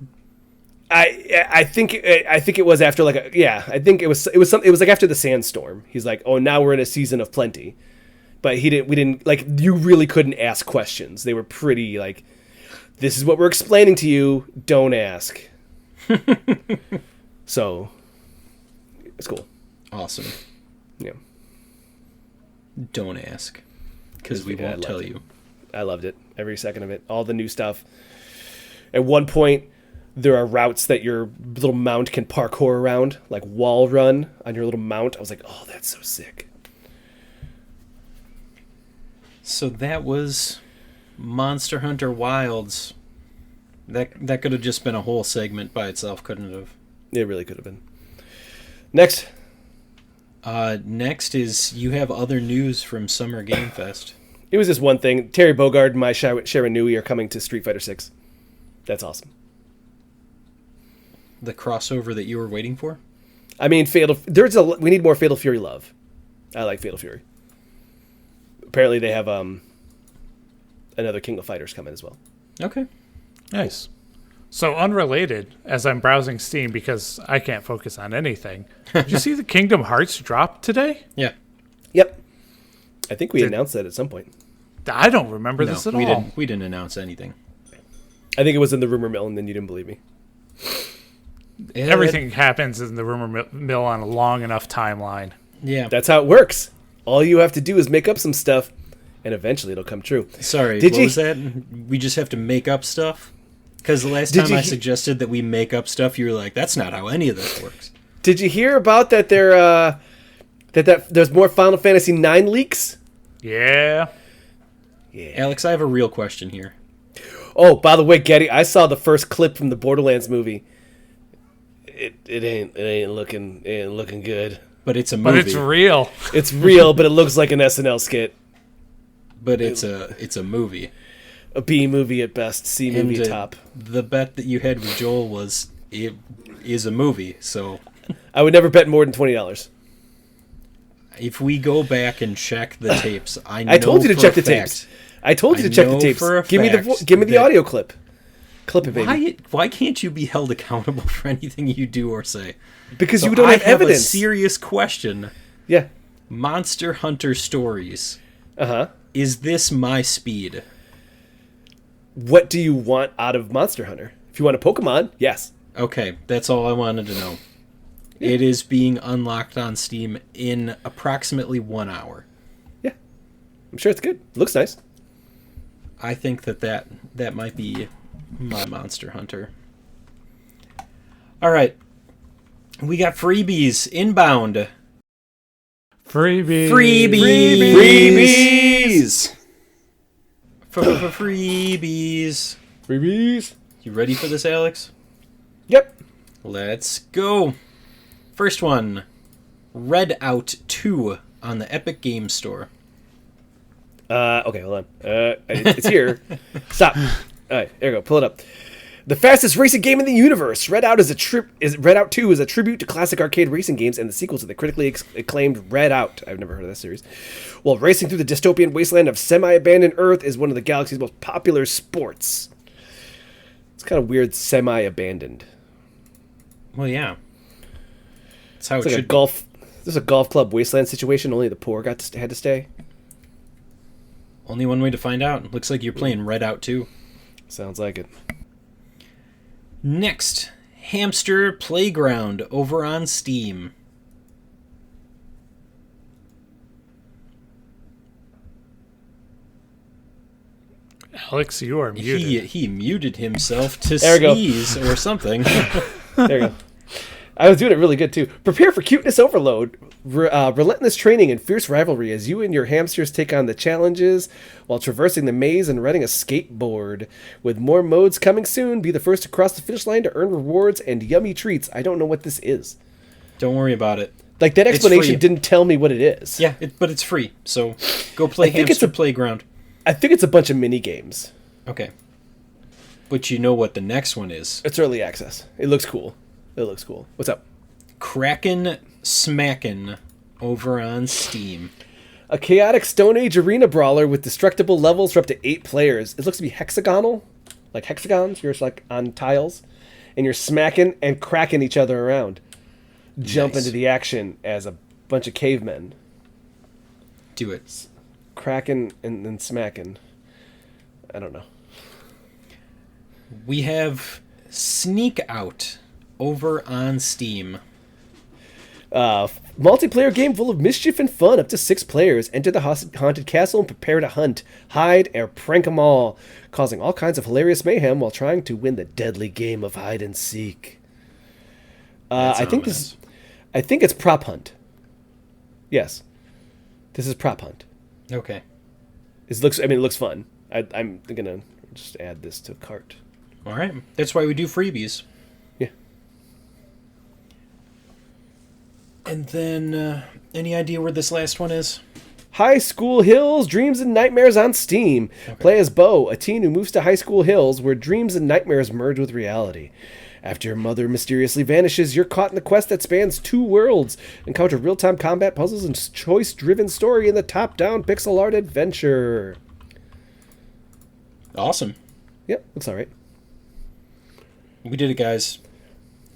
I think it was after I think it was like after the sandstorm. He's like, oh, now we're in a season of plenty, but we didn't like, you really couldn't ask questions. They were pretty like, this is what we're explaining to you. Don't ask. So it's cool. Awesome. Yeah. Don't ask, because we won't tell you. I loved it. Every second of it. All the new stuff. At one point, there are routes that your little mount can parkour around, like wall run on your little mount. I was like, oh, that's so sick. So that was Monster Hunter Wilds. That could have just been a whole segment by itself, couldn't it have? It really could have been. Next. Next is you have other news from Summer Game Fest. It was just one thing. Terry Bogard and my Sharon Nui are coming to Street Fighter 6. That's awesome. The crossover that you were waiting for? I mean, we need more Fatal Fury love. I like Fatal Fury. Apparently they have another King of Fighters coming as well. Okay. Nice. So unrelated, as I'm browsing Steam because I can't focus on anything, did you see the Kingdom Hearts drop today? Yeah. Yep. I think we announced that at some point. I don't remember this at all. We didn't announce anything. I think it was in the rumor mill, and then you didn't believe me. Everything happens in the rumor mill on a long enough timeline. Yeah. That's how it works. All you have to do is make up some stuff, and eventually it'll come true. Sorry, what was that? We just have to make up stuff? Because the last time I suggested that we make up stuff, you were like, that's not how any of this works. Did you hear about that there's more Final Fantasy IX leaks? Yeah. Alex, I have a real question here. Oh, by the way, Getty, I saw the first clip from the Borderlands movie. It ain't looking good. But it's a movie. But it's real. It's real, but it looks like an SNL skit. But it's a movie. A B movie at best, C movie top. The bet that you had with Joel was it is a movie, so I would never bet more than $20. If we go back and check the tapes, I told you to check the tapes. I told you to check the tapes. Give me the audio clip. Clip it, baby. Why can't you be held accountable for anything you do or say? Because you don't have evidence. A serious question. Yeah. Monster Hunter Stories. Uh-huh. Is this my speed? What do you want out of Monster Hunter? If you want a Pokemon, yes. Okay, that's all I wanted to know. Yeah. It is being unlocked on Steam in approximately 1 hour. Yeah. I'm sure it's good. Looks nice. I think that might be my Monster Hunter. All right. We got freebies inbound. Freebies. Freebies. You ready for this, Alex? Yep. Let's go. First one. Red Out 2 on the Epic Games Store. Okay, hold on. It's here. Stop. All right, there you go. Pull it up. The fastest racing game in the universe. Red Out 2 is a tribute to classic arcade racing games and the sequel to the critically acclaimed Red Out. I've never heard of that series. While racing through the dystopian wasteland of semi-abandoned Earth is one of the galaxy's most popular sports. It's kind of weird, semi-abandoned. Well, yeah. That's how it's it like should a golf. This is a golf club wasteland situation. Only the poor had to stay. Only one way to find out. Looks like you're playing Red Out 2. Sounds like it. Next, Hamster Playground over on Steam. Alex, you are muted. He muted himself to sneeze or something. There you go. I was doing it really good, too. Prepare for cuteness overload. Relentless training and fierce rivalry as you and your hamsters take on the challenges while traversing the maze and riding a skateboard. With more modes coming soon, be the first to cross the finish line to earn rewards and yummy treats. I don't know what this is. Don't worry about it. Like, that explanation didn't tell me what it is. Yeah, but it's free, so go play Hamster Playground. I think it's a bunch of mini games. Okay. But you know what the next one is. It's early access. It looks cool. What's up? Crackin' Smackin' over on Steam. A chaotic Stone Age arena brawler with destructible levels for up to 8 players. It looks to be hexagonal. Like hexagons. You're just like on tiles. And you're smacking and cracking each other around. Jump into the action as a bunch of cavemen. Do it. Cracking and then smacking. I don't know. We have Sneak Out over on Steam. Multiplayer game full of mischief and fun. Up to 6 players. Enter the haunted castle and prepare to hunt, hide, or prank them all, causing all kinds of hilarious mayhem while trying to win the deadly game of hide and seek. I think it's prop hunt. Yes, this is prop hunt. Okay. It looks fun. I'm gonna just add this to cart. All right. That's why we do freebies. Yeah. And then, any idea where this last one is? High School Hills, Dreams and Nightmares on Steam. Okay. Play as Bo, a teen who moves to High School Hills, where dreams and nightmares merge with reality. After your mother mysteriously vanishes, you're caught in a quest that spans 2 worlds. Encounter real-time combat puzzles and choice-driven story in the top-down pixel art adventure. Awesome. Yep, looks all right. We did it, guys.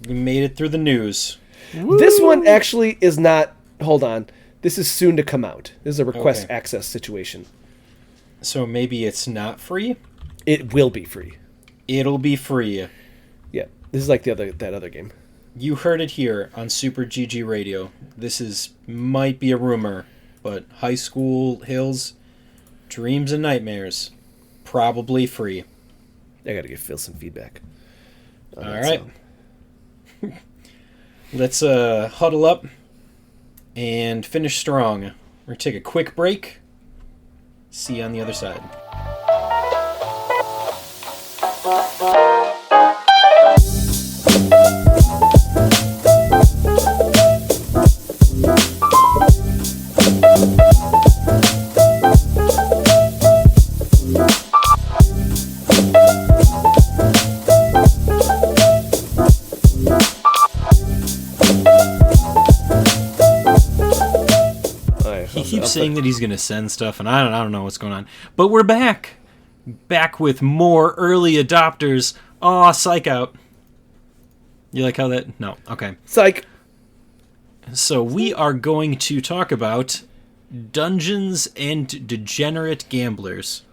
We made it through the news. Woo! This one actually is not... Hold on. This is soon to come out. This is a request access situation. So maybe it's not free? It will be free. It'll be free. Yeah. This is like that other game. You heard it here on Super GG Radio. This might be a rumor, but High School Hills, Dreams and Nightmares, probably free. I gotta give Phil some feedback. All right. Let's huddle up and finish strong. We're going to take a quick break. See you on the other side. He keeps saying that he's going to send stuff, and I don't know what's going on. But we're back. Back with more early adopters. Aw, psych out. You like how that... No, okay. Psych. So we are going to talk about Dungeons and Degenerate Gamblers.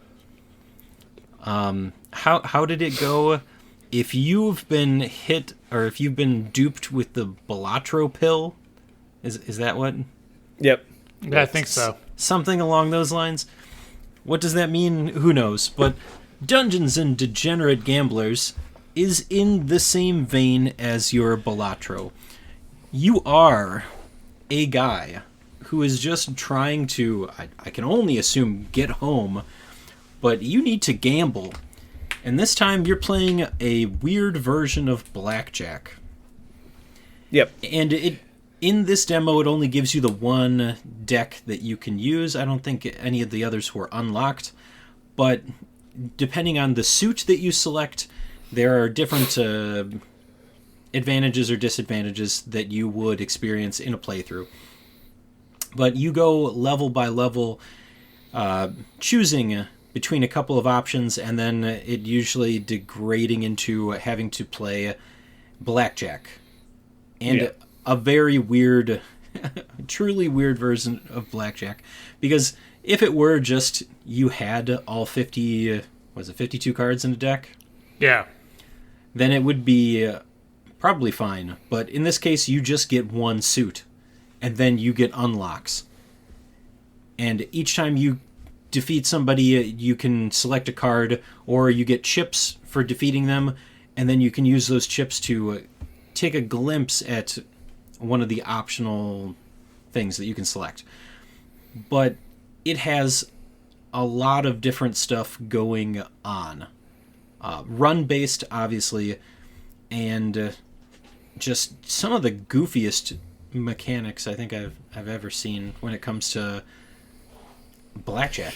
How did it go? If you've been hit, or if you've been duped with the Balatro pill, is that what? Yep. Yeah, I think so. Something along those lines. What does that mean? Who knows? But Dungeons and Degenerate Gamblers is in the same vein as your Balatro. You are a guy who is just trying to, I can only assume, get home, but you need to gamble. And this time you're playing a weird version of blackjack. Yep. And in this demo, it only gives you the one deck that you can use. I don't think any of the others were unlocked. But depending on the suit that you select, there are different advantages or disadvantages that you would experience in a playthrough. But you go level by level, choosing between a couple of options, and then it usually degrading into having to play blackjack. And a very weird, truly weird version of blackjack. Because if it were just you had all 52 cards in a deck? Yeah. Then it would be probably fine. But in this case, you just get one suit. And then you get unlocks. And each time you defeat somebody, you can select a card, or you get chips for defeating them, and then you can use those chips to take a glimpse at one of the optional things that you can select. But it has a lot of different stuff going on. Run-based, obviously, and just some of the goofiest mechanics I think I've ever seen when it comes to blackjack.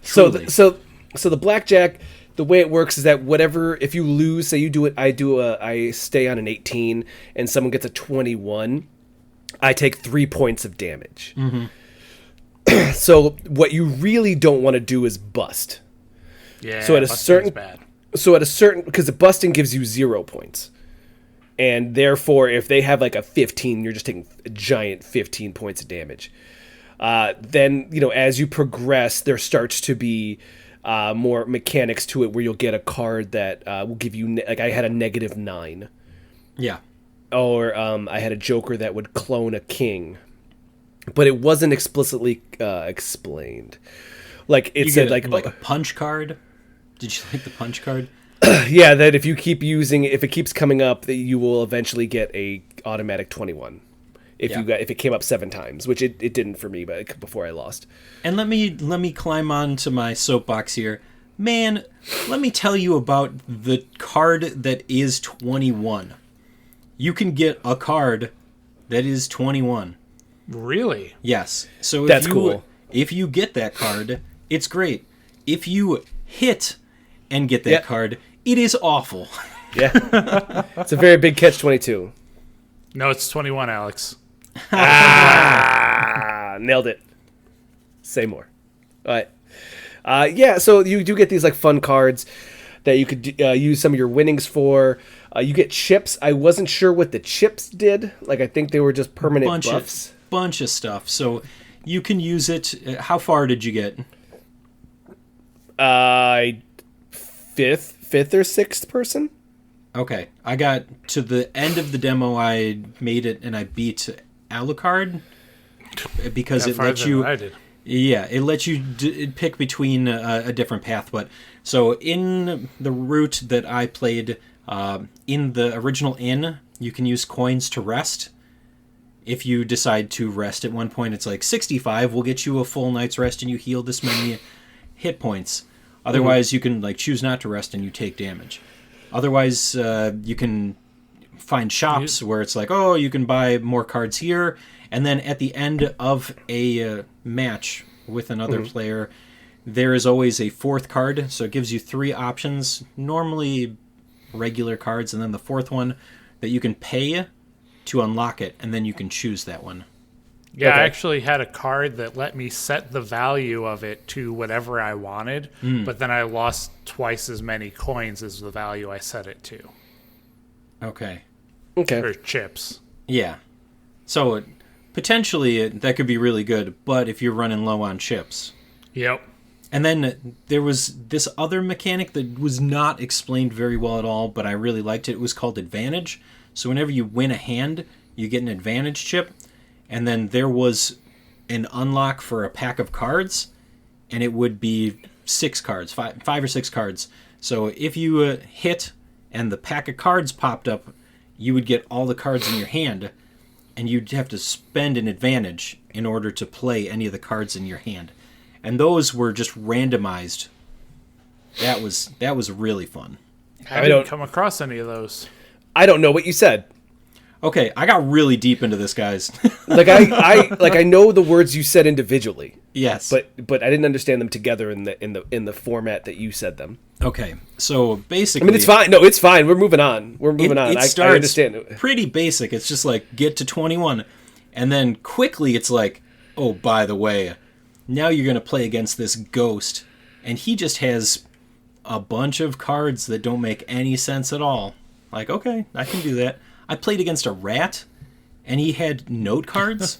So the blackjack, the way it works is that whatever, if you lose, say you do it, I stay on an 18 and someone gets a 21, I take 3 points of damage. Mm-hmm. So what you really don't want to do is bust. Yeah, so at a certain bad. So at a certain, because the busting gives you 0 points. And therefore, if they have like a 15, you're just taking a giant 15 points of damage. Then, as you progress, there starts to be more mechanics to it where you'll get a card that will give you, like I had a -9. Yeah. Or I had a joker that would clone a king. But it wasn't explicitly explained. Like, it said like a punch card. Did you like the punch card? Yeah, that if you keep using, if it keeps coming up, that you will eventually get a automatic 21. If it came up 7 times, which it didn't for me, but before I lost. And let me climb on to my soapbox here. Man, let me tell you about the card that is 21. You can get a card that is 21. Really? Yes. So that's cool. If you get that card, it's great. If you hit and get that card, it is awful. Yeah. It's a very big catch-22. No, it's 21, Alex. Nailed it. Say more. All right. Yeah, so you do get these like fun cards that you could use some of your winnings for. You get chips. I wasn't sure what the chips did. Like, I think they were just permanent buffs. Bunch of stuff. So you can use it. How far did you get? Fifth or sixth person. Okay, I got to the end of the demo. I made it and I beat Alucard because it lets you. Yeah, it lets you pick between a different path. But so in the route that I played, in the original inn, you can use coins to rest. If you decide to rest at one point, it's like 65 will get you a full night's rest and you heal this many hit points. Otherwise, you can like choose not to rest and you take damage. Otherwise, you can find shops where it's like, oh, you can buy more cards here. And then at the end of a match with another player, there is always a 4th card. So it gives you 3 options, normally regular cards, and then the 4th one that you can pay to unlock it, and then you can choose that one. Yeah, okay. I actually had a card that let me set the value of it to whatever I wanted, but then I lost twice as many coins as the value I set it to. Okay. Or chips. Yeah. So potentially that could be really good, but if you're running low on chips. Yep. And then there was this other mechanic that was not explained very well at all, but I really liked it. It was called Advantage. So whenever you win a hand, you get an advantage chip. And then there was an unlock for a pack of cards, and it would be 6 cards, 5 or 6 cards. So if you hit and the pack of cards popped up, you would get all the cards in your hand, and you'd have to spend an advantage in order to play any of the cards in your hand. And those were just randomized. That was really fun. I didn't come across any of those. I don't know what you said. Okay, I got really deep into this, guys. I know the words you said individually. Yes, but I didn't understand them together in the format that you said them. Okay, so basically, I mean, it's fine. No, it's fine. We're moving on. It I starts understand. Pretty basic. It's just like get to 21, and then quickly it's like, oh, by the way, now you're gonna play against this ghost, and he just has a bunch of cards that don't make any sense at all. Like, okay, I can do that. I played against a rat, and he had note cards,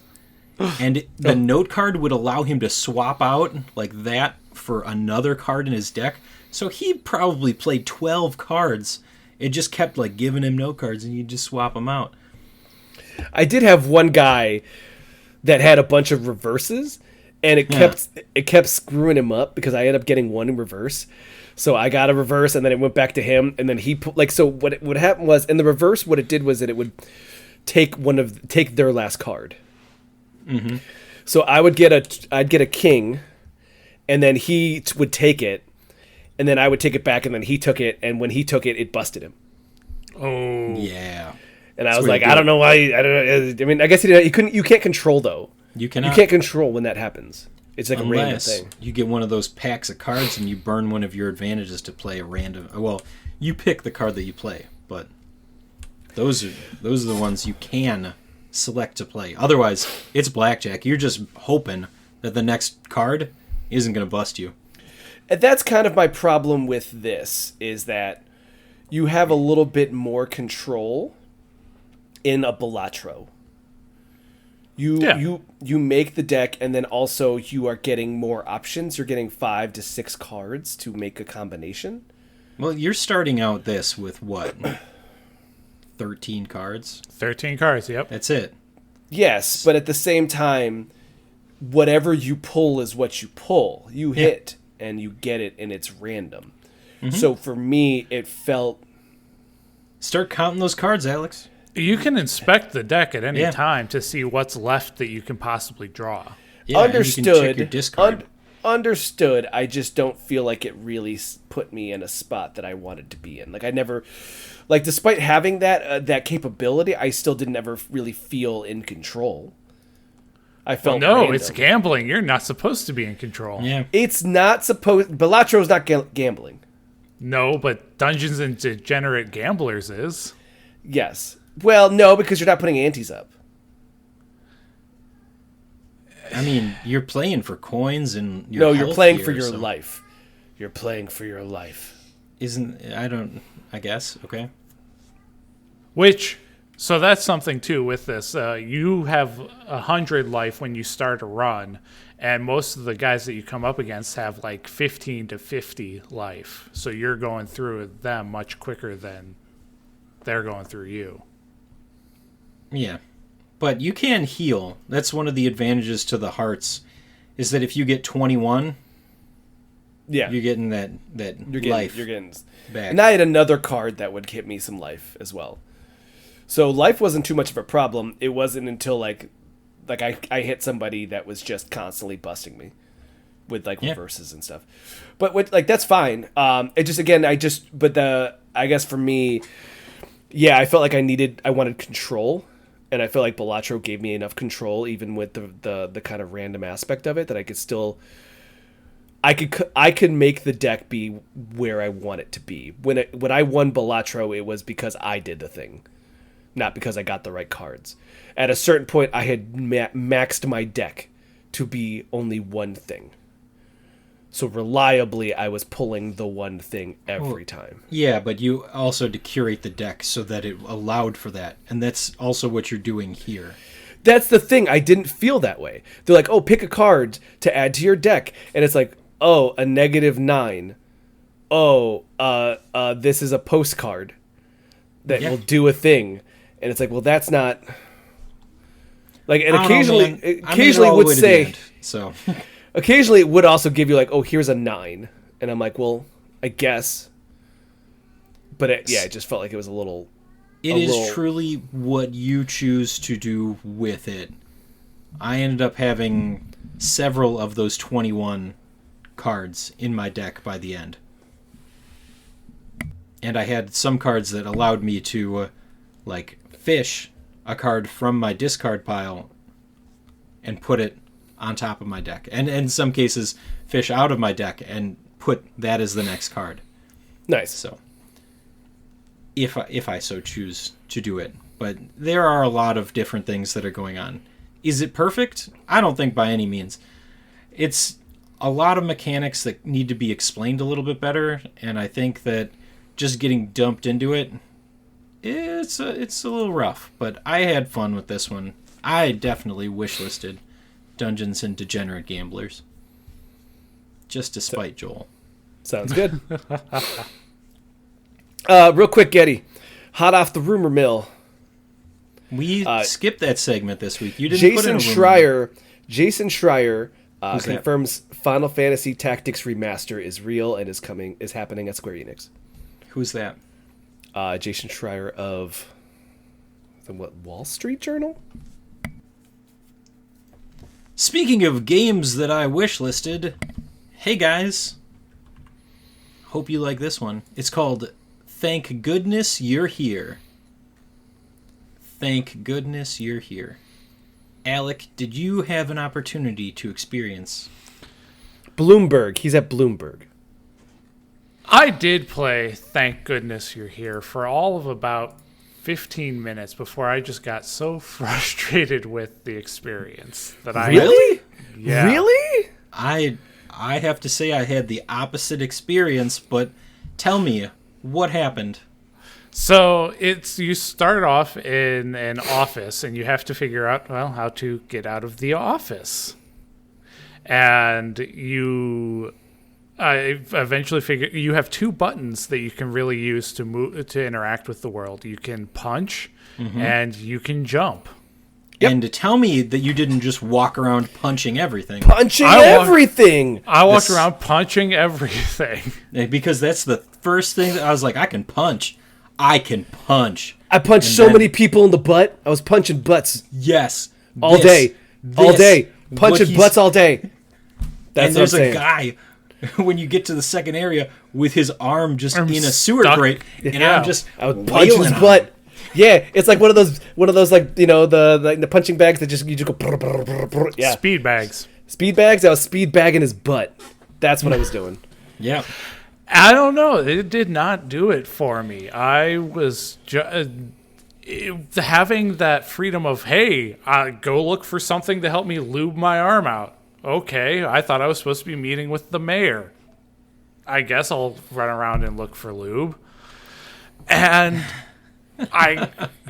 and the note card would allow him to swap out like that for another card in his deck. So he probably played 12 cards. It just kept like giving him note cards, and you just swap them out. I did have one guy that had a bunch of reverses, and it kept screwing him up because I ended up getting one in reverse. So I got a reverse, and then it went back to him, and then he like so. What happened was in the reverse, what it did was that it would take their last card. Mm-hmm. So I'd get a king, and then he would take it, and then I would take it back, and then he took it, and when he took it, it busted him. Oh yeah. And I was like, I don't know why. I don't know. I mean, I guess you couldn't. You can't control though. You cannot. You can't control when that happens. It's like a random Unless thing. you get one of those packs of cards and you burn one of your advantages to play a random. Well, you pick the card that you play, but those are the ones you can select to play. Otherwise, it's blackjack. You're just hoping that the next card isn't going to bust you. And that's kind of my problem with this, is that you have a little bit more control in a Balatro. You make the deck, and then also you are getting more options. You're getting 5 to 6 cards to make a combination. Well, you're starting out this with what? 13 cards? 13 cards, yep. That's it. Yes, but at the same time, whatever you pull is what you pull. You hit, and you get it, and it's random. Mm-hmm. So for me, it felt... Start counting those cards, Alex. You can inspect the deck at any time to see what's left that you can possibly draw. Yeah, understood. And you can check your discard. Understood. I just don't feel like it really put me in a spot that I wanted to be in. Like I never, like despite having that capability, I still didn't ever really feel in control. I felt random. It's gambling. You're not supposed to be in control. Yeah, it's not supposed. Balatro's not gambling. No, but Dungeons and Degenerate Gamblers is. Yes. Well, no, because you're not putting antes up. I mean, you're playing for coins and you're playing for your life. You're playing for your life. I guess, okay. So that's something too with this. You have 100 life when you start a run, and most of the guys that you come up against have like 15 to 50 life. So you're going through them much quicker than they're going through you. Yeah. But you can heal. That's one of the advantages to the hearts, is that if you get 21, you're getting that life You're getting back. And I had another card that would hit me some life as well. So life wasn't too much of a problem. It wasn't until like I hit somebody that was just constantly busting me with reverses and stuff. But that's fine. It just I guess for me, I felt like I wanted control. And I feel like Balatro gave me enough control, even with the kind of random aspect of it, that I could still, I could make the deck be where I want it to be. When I won Balatro, it was because I did the thing, not because I got the right cards. At a certain point, I had maxed my deck to be only one thing. So reliably, I was pulling the one thing every time. Yeah, but you also had to curate the deck so that it allowed for that. And that's also what you're doing here. That's the thing. I didn't feel that way. They're like, oh, pick a card to add to your deck. And it's like, oh, a -9. Oh, this is a postcard that will do a thing. And it's like, well, that's not... Like, and occasionally it would say... So... Occasionally, it would also give you like, oh, here's a 9. And I'm like, well, I guess. But it just felt like it was a little... It is truly what you choose to do with it. I ended up having several of those 21 cards in my deck by the end. And I had some cards that allowed me to, fish a card from my discard pile and put it on top of my deck, and in some cases fish out of my deck and put that as the next card. Nice. So if I so choose to do it, but there are a lot of different things that are going on. Is it perfect? I don't think by any means. It's a lot of mechanics that need to be explained a little bit better, and I think that just getting dumped into it, it's a little rough. But I had fun with this one. I definitely wishlisted Dungeons and Degenerate Gamblers. Just to spite Joel. Sounds good. Real quick, Getty. Hot off the rumor mill. We skipped that segment this week. You didn't put in a rumor. Jason Schreier Who's that? confirms Final Fantasy Tactics Remaster is real and is happening at Square Enix. Who's that? Jason Schreier of the Wall Street Journal? Speaking of games that I wish listed, hey guys, hope you like this one. It's called Thank Goodness You're Here. Thank goodness you're here. Alec, did you have an opportunity to experience? Bloomberg. He's at Bloomberg. I did play Thank Goodness You're Here for all of about 15 minutes before I just got so frustrated with the experience that I Really? Yeah. Really? I have to say I had the opposite experience, but tell me, what happened? So you start off in an office and you have to figure out, well, how to get out of the office. And you eventually figure you have two buttons that you can really use to move to interact with the world. You can punch and you can jump. Yep. And to tell me that you didn't just walk around punching everything. Everything! I walked around punching everything. Because that's the first thing that I was like, I can punch. I can punch. I punched so many people in the butt. I was punching butts. Yes. All day. Punching butts all day. That's and what I'm there's a saying. guy, when you get to the second area, with his arm just in a sewer stuck. grate, and Yeah. I'm just I would punch his wailing on butt. him. Yeah, it's like one of those like, you know, the punching bags that you just go brr, brr, brr, brr. Yeah. Speed bags. Speed bags. I was speed bagging his butt. That's what I was doing. Yeah. I don't know. It did not do it for me. I was having that freedom of, hey, go look for something to help me lube my arm out. Okay, I thought I was supposed to be meeting with the mayor. I guess I'll run around and look for lube. And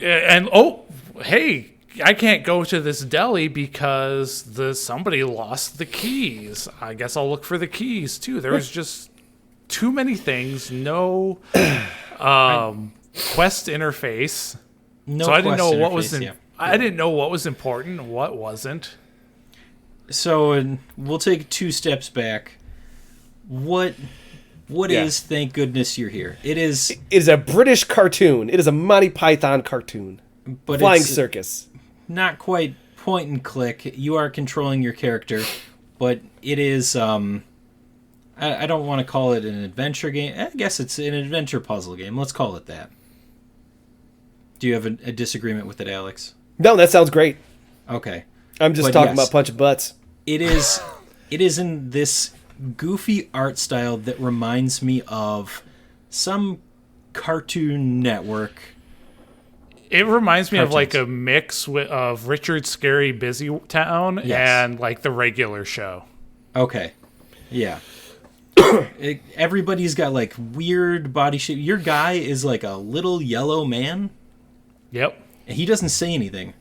hey, I can't go to this deli because somebody lost the keys. I guess I'll look for the keys too. There was just too many things. No quest interface. No So I didn't know quest what was interface, yeah. I didn't know what was important and what wasn't. So we'll take 2 steps back. What is Thank Goodness You're Here? It is It is a British cartoon. It is a Monty Python cartoon. but Flying it's circus. not quite point and click. You are controlling your character, but it is I don't want to call it an adventure game. I guess it's an adventure puzzle game. Let's call it that. Do you have a disagreement with it, Alex? No, that sounds great. Okay. I'm just But talking yes. about punching butts. It is in this goofy art style that reminds me of some Cartoon Network. It reminds me of like Cartoons. a mix of Richard's Scary Busy Town Yes. and like the regular show. Okay. Yeah. Everybody's got like weird body shape. Your guy is like a little yellow man. Yep. And he doesn't say anything.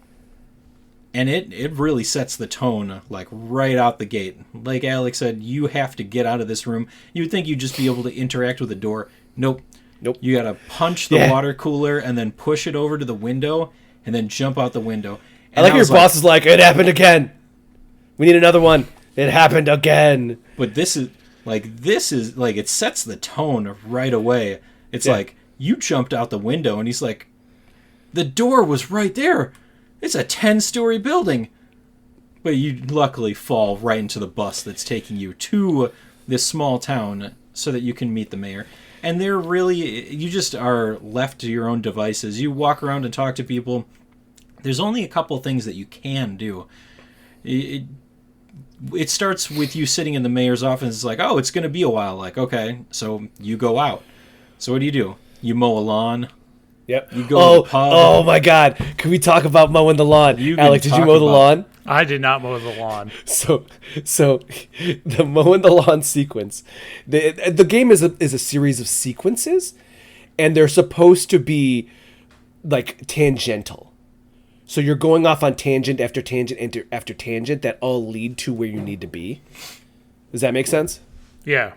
And it really sets the tone, like, right out the gate. Like Alex said, you have to get out of this room. You would think you'd just be able to interact with the door. Nope. You gotta punch the water cooler and then push it over to the window and then jump out the window. I like your boss is like, it happened again. We need another one. It happened again. But this is like, it sets the tone right away. It's like, you jumped out the window, and he's like, the door was right there. It's a 10-story building. But you luckily fall right into the bus that's taking you to this small town so that you can meet the mayor. And they're really, you just are left to your own devices. You walk around and talk to people. There's only a couple things that you can do. It starts with you sitting in the mayor's office. It's like, oh, it's going to be a while. Like, okay, so you go out. So what do? You mow a lawn. Yep. You go to the pub. Oh my God! Can we talk about mowing the lawn? You can Alex, did you talk mow the about- lawn? I did not mow the lawn. So the mowing the lawn sequence. The game is a series of sequences, and they're supposed to be like tangential. So you're going off on tangent after tangent after tangent that all lead to where you need to be. Does that make sense? Yeah.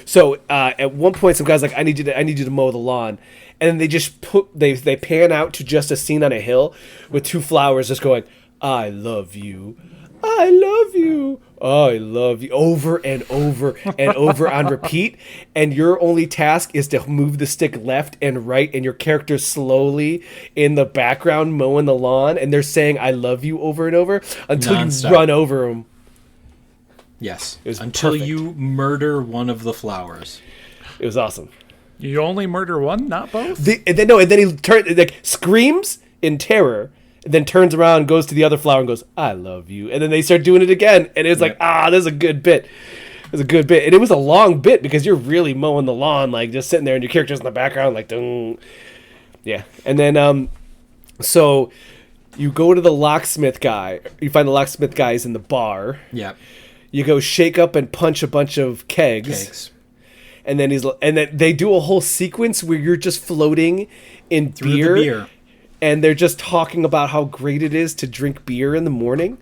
So at one point, some guy's like, "I need you to mow the lawn," and then they just they pan out to just a scene on a hill with 2 flowers just going, "I love you, I love you. Oh, I love you. Over and over and over on repeat. And your only task is to move the stick left and right, and your character's slowly in the background mowing the lawn, and they're saying I love you over and over until Non-stop. you run over them. Yes. It was Until perfect. you murder one of the flowers. It was awesome. You only murder one, not both? And then he screams in terror, and then turns around, goes to the other flower, and goes, "I love you." And then they start doing it again, and it's like, this is a good bit. It was a good bit, and it was a long bit because you're really mowing the lawn, like just sitting there, and your character's in the background, like, dung. Yeah. And then, so you go to the locksmith guy. You find the locksmith guy is in the bar. Yeah. You go shake up and punch a bunch of kegs. And then they do a whole sequence where you're just floating in Through the beer. And they're just talking about how great it is to drink beer in the morning,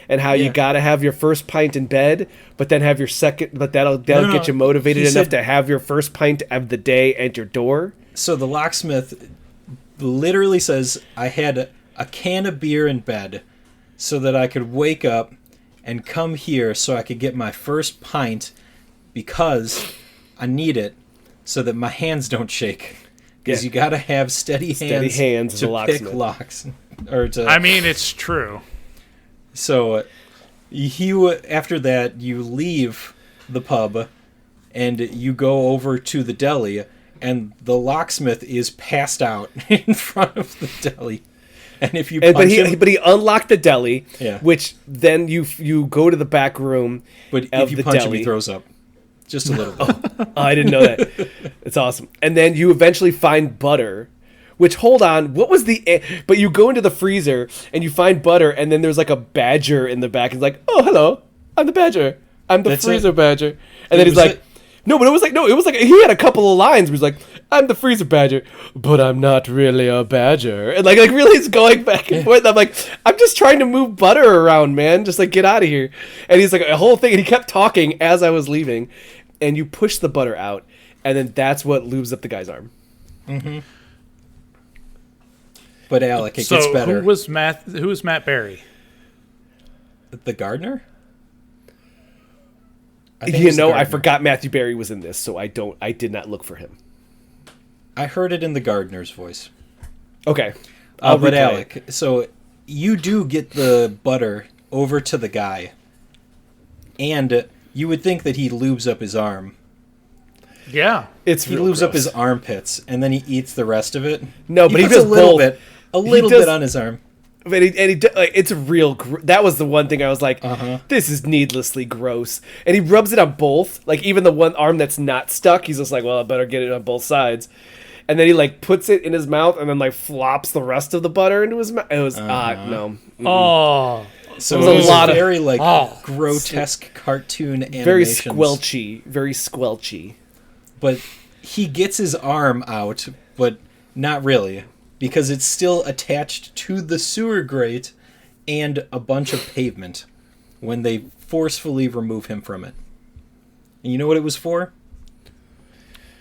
and how you got to have your first pint in bed, but then have your second. But that'll get you motivated enough to have your first pint of the day at your door. So the locksmith literally says, "I had a can of beer in bed, so that I could wake up and come here, so I could get my first pint, because I need it, so that my hands don't shake." Because you got to have steady hands as to a locksmith. pick locks. I mean, it's true. So after that, you leave the pub and you go over to the deli, and the locksmith is passed out in front of the deli. And if you punch him, but he unlocked the deli, Yeah. which then you go to the back room. but of if you the punch him, deli. he throws up. Just a little bit. Oh, I didn't know that. It's awesome. And then you eventually find butter, which, hold on, what was but you go into the freezer and you find butter, and then there's like a badger in the back. He's like, "Oh, hello, I'm the badger. I'm the That's freezer it. badger." And then he's was like, it. no, but it was like he had a couple of lines where he's like, "I'm the freezer badger, but I'm not really a badger." And like really it's going back and forth. I'm like, I'm just trying to move butter around, man. Just like, get out of here. And he's like, a whole thing, and he kept talking as I was leaving. And you push the butter out, and then that's what lubes up the guy's arm. Mm-hmm. But Alec, it gets better. Who was Matt Berry? The gardener? I forgot Matthew Berry was in this, so I did not look for him. I heard it in the gardener's voice. Okay. But Alec, so you do get the butter over to the guy, and you would think that he lubes up his arm. Yeah. He lubes up his armpits, and then he eats the rest of it. No, but he puts does a little both. bit on his arm. But it's real. That was the one thing I was like, this is needlessly gross. And he rubs it on both, like even the one arm that's not stuck. He's just like, well, I better get it on both sides. And then he like puts it in his mouth and then like flops the rest of the butter into his mouth. It was no. Mm-mm. Oh. So it it was was a lot of very grotesque cartoon animations. very squelchy. But he gets his arm out, but not really, because it's still attached to the sewer grate and a bunch of pavement when they forcefully remove him from it. And you know what it was for?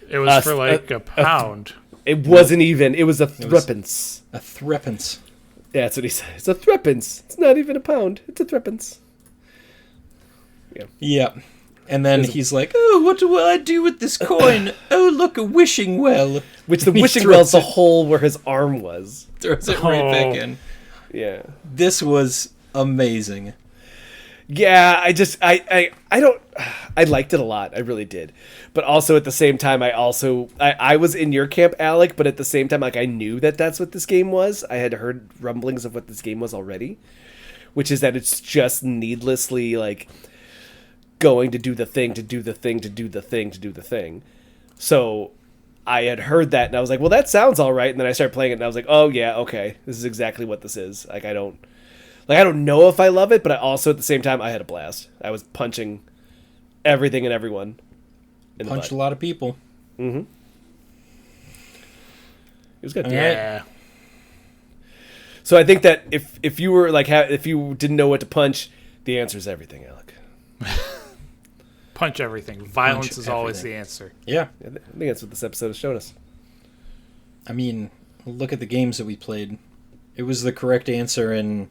It was for like a pound. It wasn't even. It was a threepence. A threepence. Yeah, that's what he said. It's a threepence. It's not even a pound. It's a threepence. Yeah. And then he's like, "Oh, what will I do with this coin? Oh, look, a wishing well." Which the And he wishing well's the throws hole where his arm was. Throws it right back in. Yeah. This was amazing. Yeah, I liked it a lot. I really did. But also at the same time, I was in your camp, Alec, but at the same time, like, I knew that that's what this game was. I had heard rumblings of what this game was already, which is that it's just needlessly, like, going to do the thing, to do the thing, to do the thing, to do the thing. So I had heard that, and I was like, well, that sounds all right. And then I started playing it, and I was like, oh, yeah, okay. This is exactly what this is. Like, I don't know if I love it, but I also, at the same time, I had a blast. I was punching everything and everyone in the Punched butt. a lot of people. Mm-hmm. It was good. Yeah. So I think that if you were like, if you didn't know what to punch, the answer is everything, Alec. Punch everything. Violence Punch is always everything. the answer. Yeah. I think that's what this episode has shown us. I mean, look at the games that we played. It was the correct answer in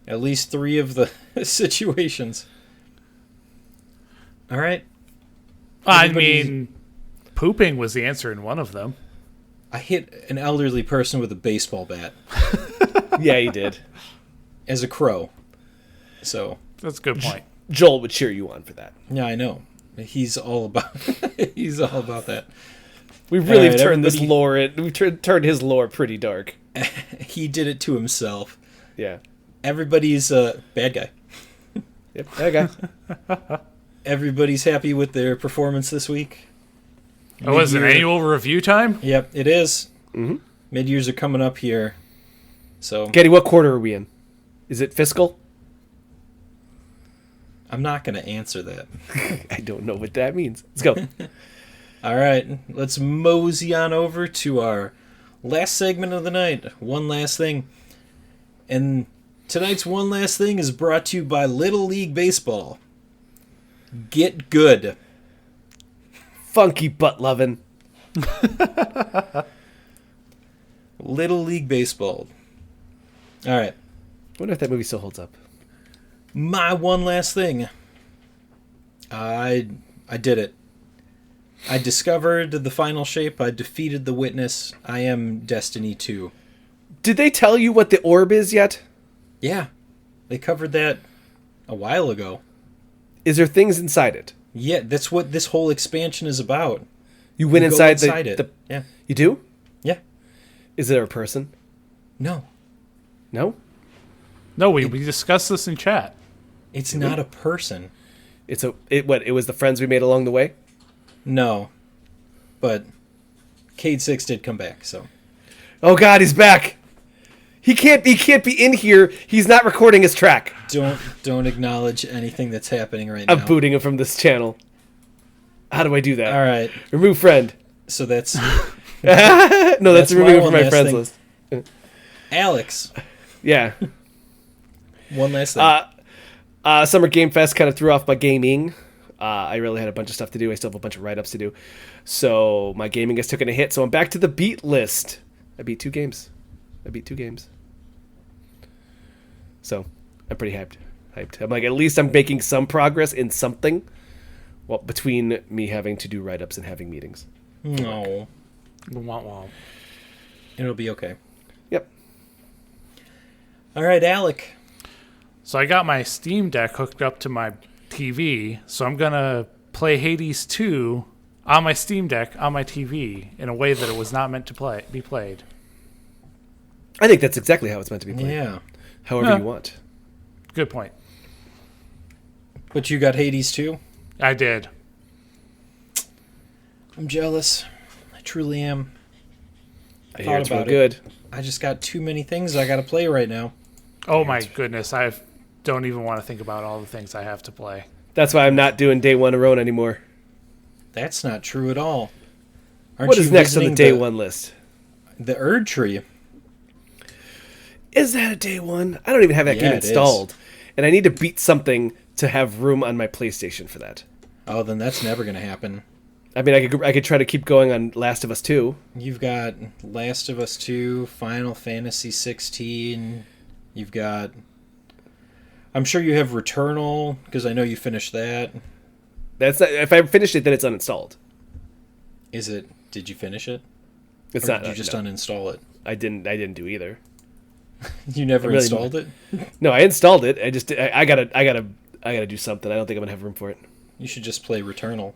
At least 3 of the situations. All right. I mean, pooping was the answer in one of them. I hit an elderly person with a baseball bat. Yeah, you did. As a crow. So. That's a good point. Joel would cheer you on for that. Yeah, I know. He's all about that. We've really right, turned this lore. We've turned his lore pretty dark. He did it to himself. Yeah. Everybody's a bad guy. Yep, bad guy. Everybody's happy with their performance this week. Oh, is it annual review time? Yep, it is. Mm-hmm. Mid-years are coming up here. So, Getty, what quarter are we in? Is it fiscal? I'm not going to answer that. I don't know what that means. Let's go. All right, let's mosey on over to our last segment of the night. One last thing. And tonight's one last thing is brought to you by Little League Baseball. Get good. Funky butt lovin'. Little League Baseball. All right. Wonder if that movie still holds up. My one last thing. I did it. I discovered the final shape. I defeated the witness. I am Destiny 2. Did they tell you what the orb is yet? Yeah. They covered that a while ago. Is there things inside it? Yeah, that's what this whole expansion is about. You went inside it. Yeah. You do? Yeah. Is there a person? No. No? No, we discussed this in chat. It's not a person. It was the friends we made along the way? No. But Cade 6 did come back, so. Oh god, he's back. He can't be in here. He's not recording his track. Don't acknowledge anything that's happening right now. I'm booting him from this channel. How do I do that? All right. Remove friend. So that's no, that's removing from my friends list. Alex. Yeah. One last thing. Summer Game Fest kind of threw off my gaming. I really had a bunch of stuff to do. I still have a bunch of write-ups to do. So my gaming has taken a hit. So I'm back to the beat list. I beat 2 games. So I'm pretty hyped. I'm like, at least I'm making some progress in something. Well, between me having to do write-ups and having meetings. No. Wow. It'll be okay. Yep. All right, Alec. So I got my Steam Deck hooked up to my TV, so I'm going to play Hades 2 on my Steam Deck on my TV in a way that it was not meant to be played. I think that's exactly how it's meant to be played. Yeah. However you want. Good point. But you got Hades too? I did. I'm jealous. I truly am. I hear it's real good. I just got too many things I got to play right now. Oh my goodness, I don't even want to think about all the things I have to play. That's why I'm not doing day one Arona anymore. That's not true at all. What is next on the day one list? The Erd Tree. Is that a day one? I don't even have that game installed. And I need to beat something to have room on my PlayStation for that. Oh, then that's never going to happen. I mean, I could try to keep going on Last of Us 2. You've got Last of Us 2, Final Fantasy 16. You've got... I'm sure you have Returnal, because I know you finished that. That's not, if I finished it, then it's uninstalled. Is it... Did you finish it? It's or not. Did you just uninstall it? I didn't do either. You never installed it? No, I installed it. I gotta do something. I don't think I'm gonna have room for it. You should just play Returnal.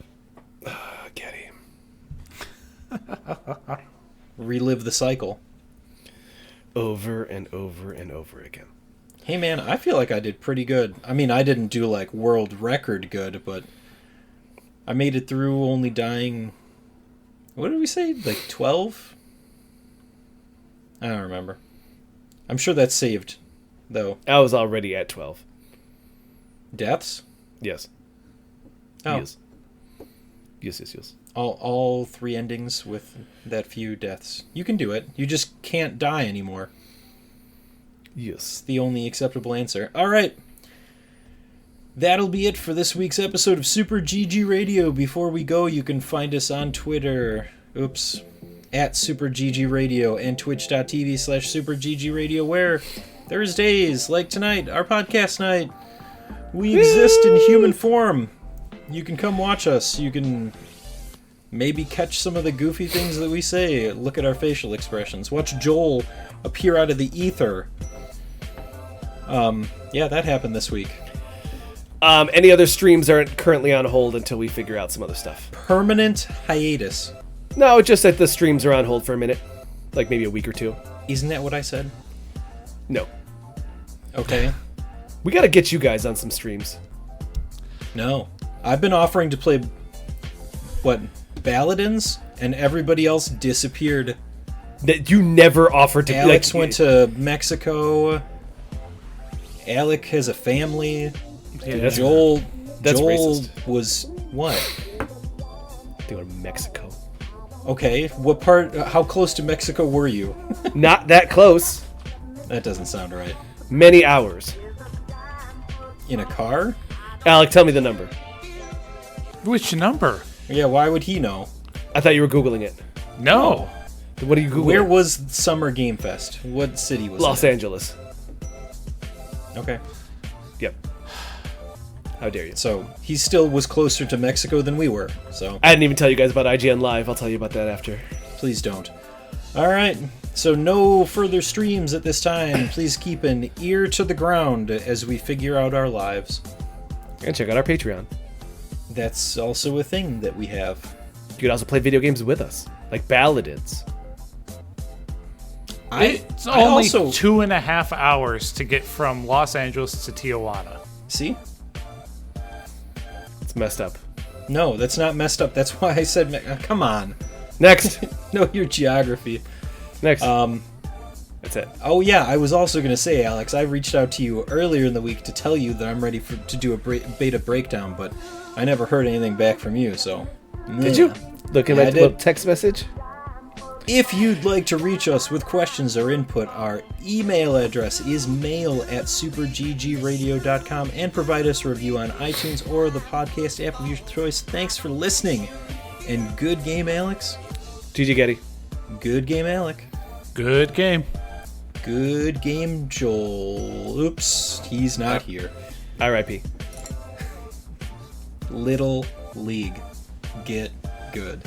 Getty. Relive the cycle. Over and over and over again. Hey man, I feel like I did pretty good. I mean, I didn't do like world record good, but I made it through only dying... What did we say? Like 12? I don't remember. I'm sure that's saved, though. I was already at 12. Deaths? Yes. Oh. Yes. All 3 endings with that few deaths. You can do it. You just can't die anymore. Yes. It's the only acceptable answer. All right. That'll be it for this week's episode of Super GG Radio. Before we go, you can find us on Twitter. At Super GG Radio and twitch.tv/Super GG Radio, where Thursdays, like tonight, our podcast night. We exist in human form. You can come watch us. You can maybe catch some of the goofy things that we say. Look at our facial expressions. Watch Joel appear out of the ether. Yeah, that happened this week. Any other streams aren't currently on hold until we figure out some other stuff. Permanent hiatus. No, just that the streams are on hold for a minute. Like maybe a week or two. Isn't that what I said? No. Okay. We gotta get you guys on some streams. No. I've been offering to play, Baladins? And everybody else disappeared. That you never offered to. Alex went to Mexico. Alec has a family. Yeah, Joel that's racist. Was what? They go to Mexico. Okay, what part? How close to Mexico were you? Not that close. That doesn't sound right. Many hours. In a car? Alec, tell me the number. Which number? Yeah, why would he know? I thought you were Googling it. No. What are you Googling? Where was Summer Game Fest? What city was Los it? Angeles. Okay. Yep. How dare you? So, he still was closer to Mexico than we were, so... I didn't even tell you guys about IGN Live. I'll tell you about that after. Please don't. Alright, so no further streams at this time. Please keep an ear to the ground as we figure out our lives. And check out our Patreon. That's also a thing that we have. You could also play video games with us, like Baladins. It's only 2.5 hours to get from Los Angeles to Tijuana. See? It's messed up. No, that's not messed up. That's why I said... come on. Next. Know your geography. Next. That's it. Oh yeah, I was also going to say, Alex, I reached out to you earlier in the week to tell you that I'm ready to do a beta breakdown, but I never heard anything back from you, so... Did you? Look at my little text message? If you'd like to reach us with questions or input, our email address is mail@superggradio.com, and provide us a review on iTunes or the podcast app of your choice. Thanks for listening, and good game, Alex. GG Getty. Good game, Alec. Good game. Good game, Joel. Oops, he's not here. R.I.P. Little League. Get good.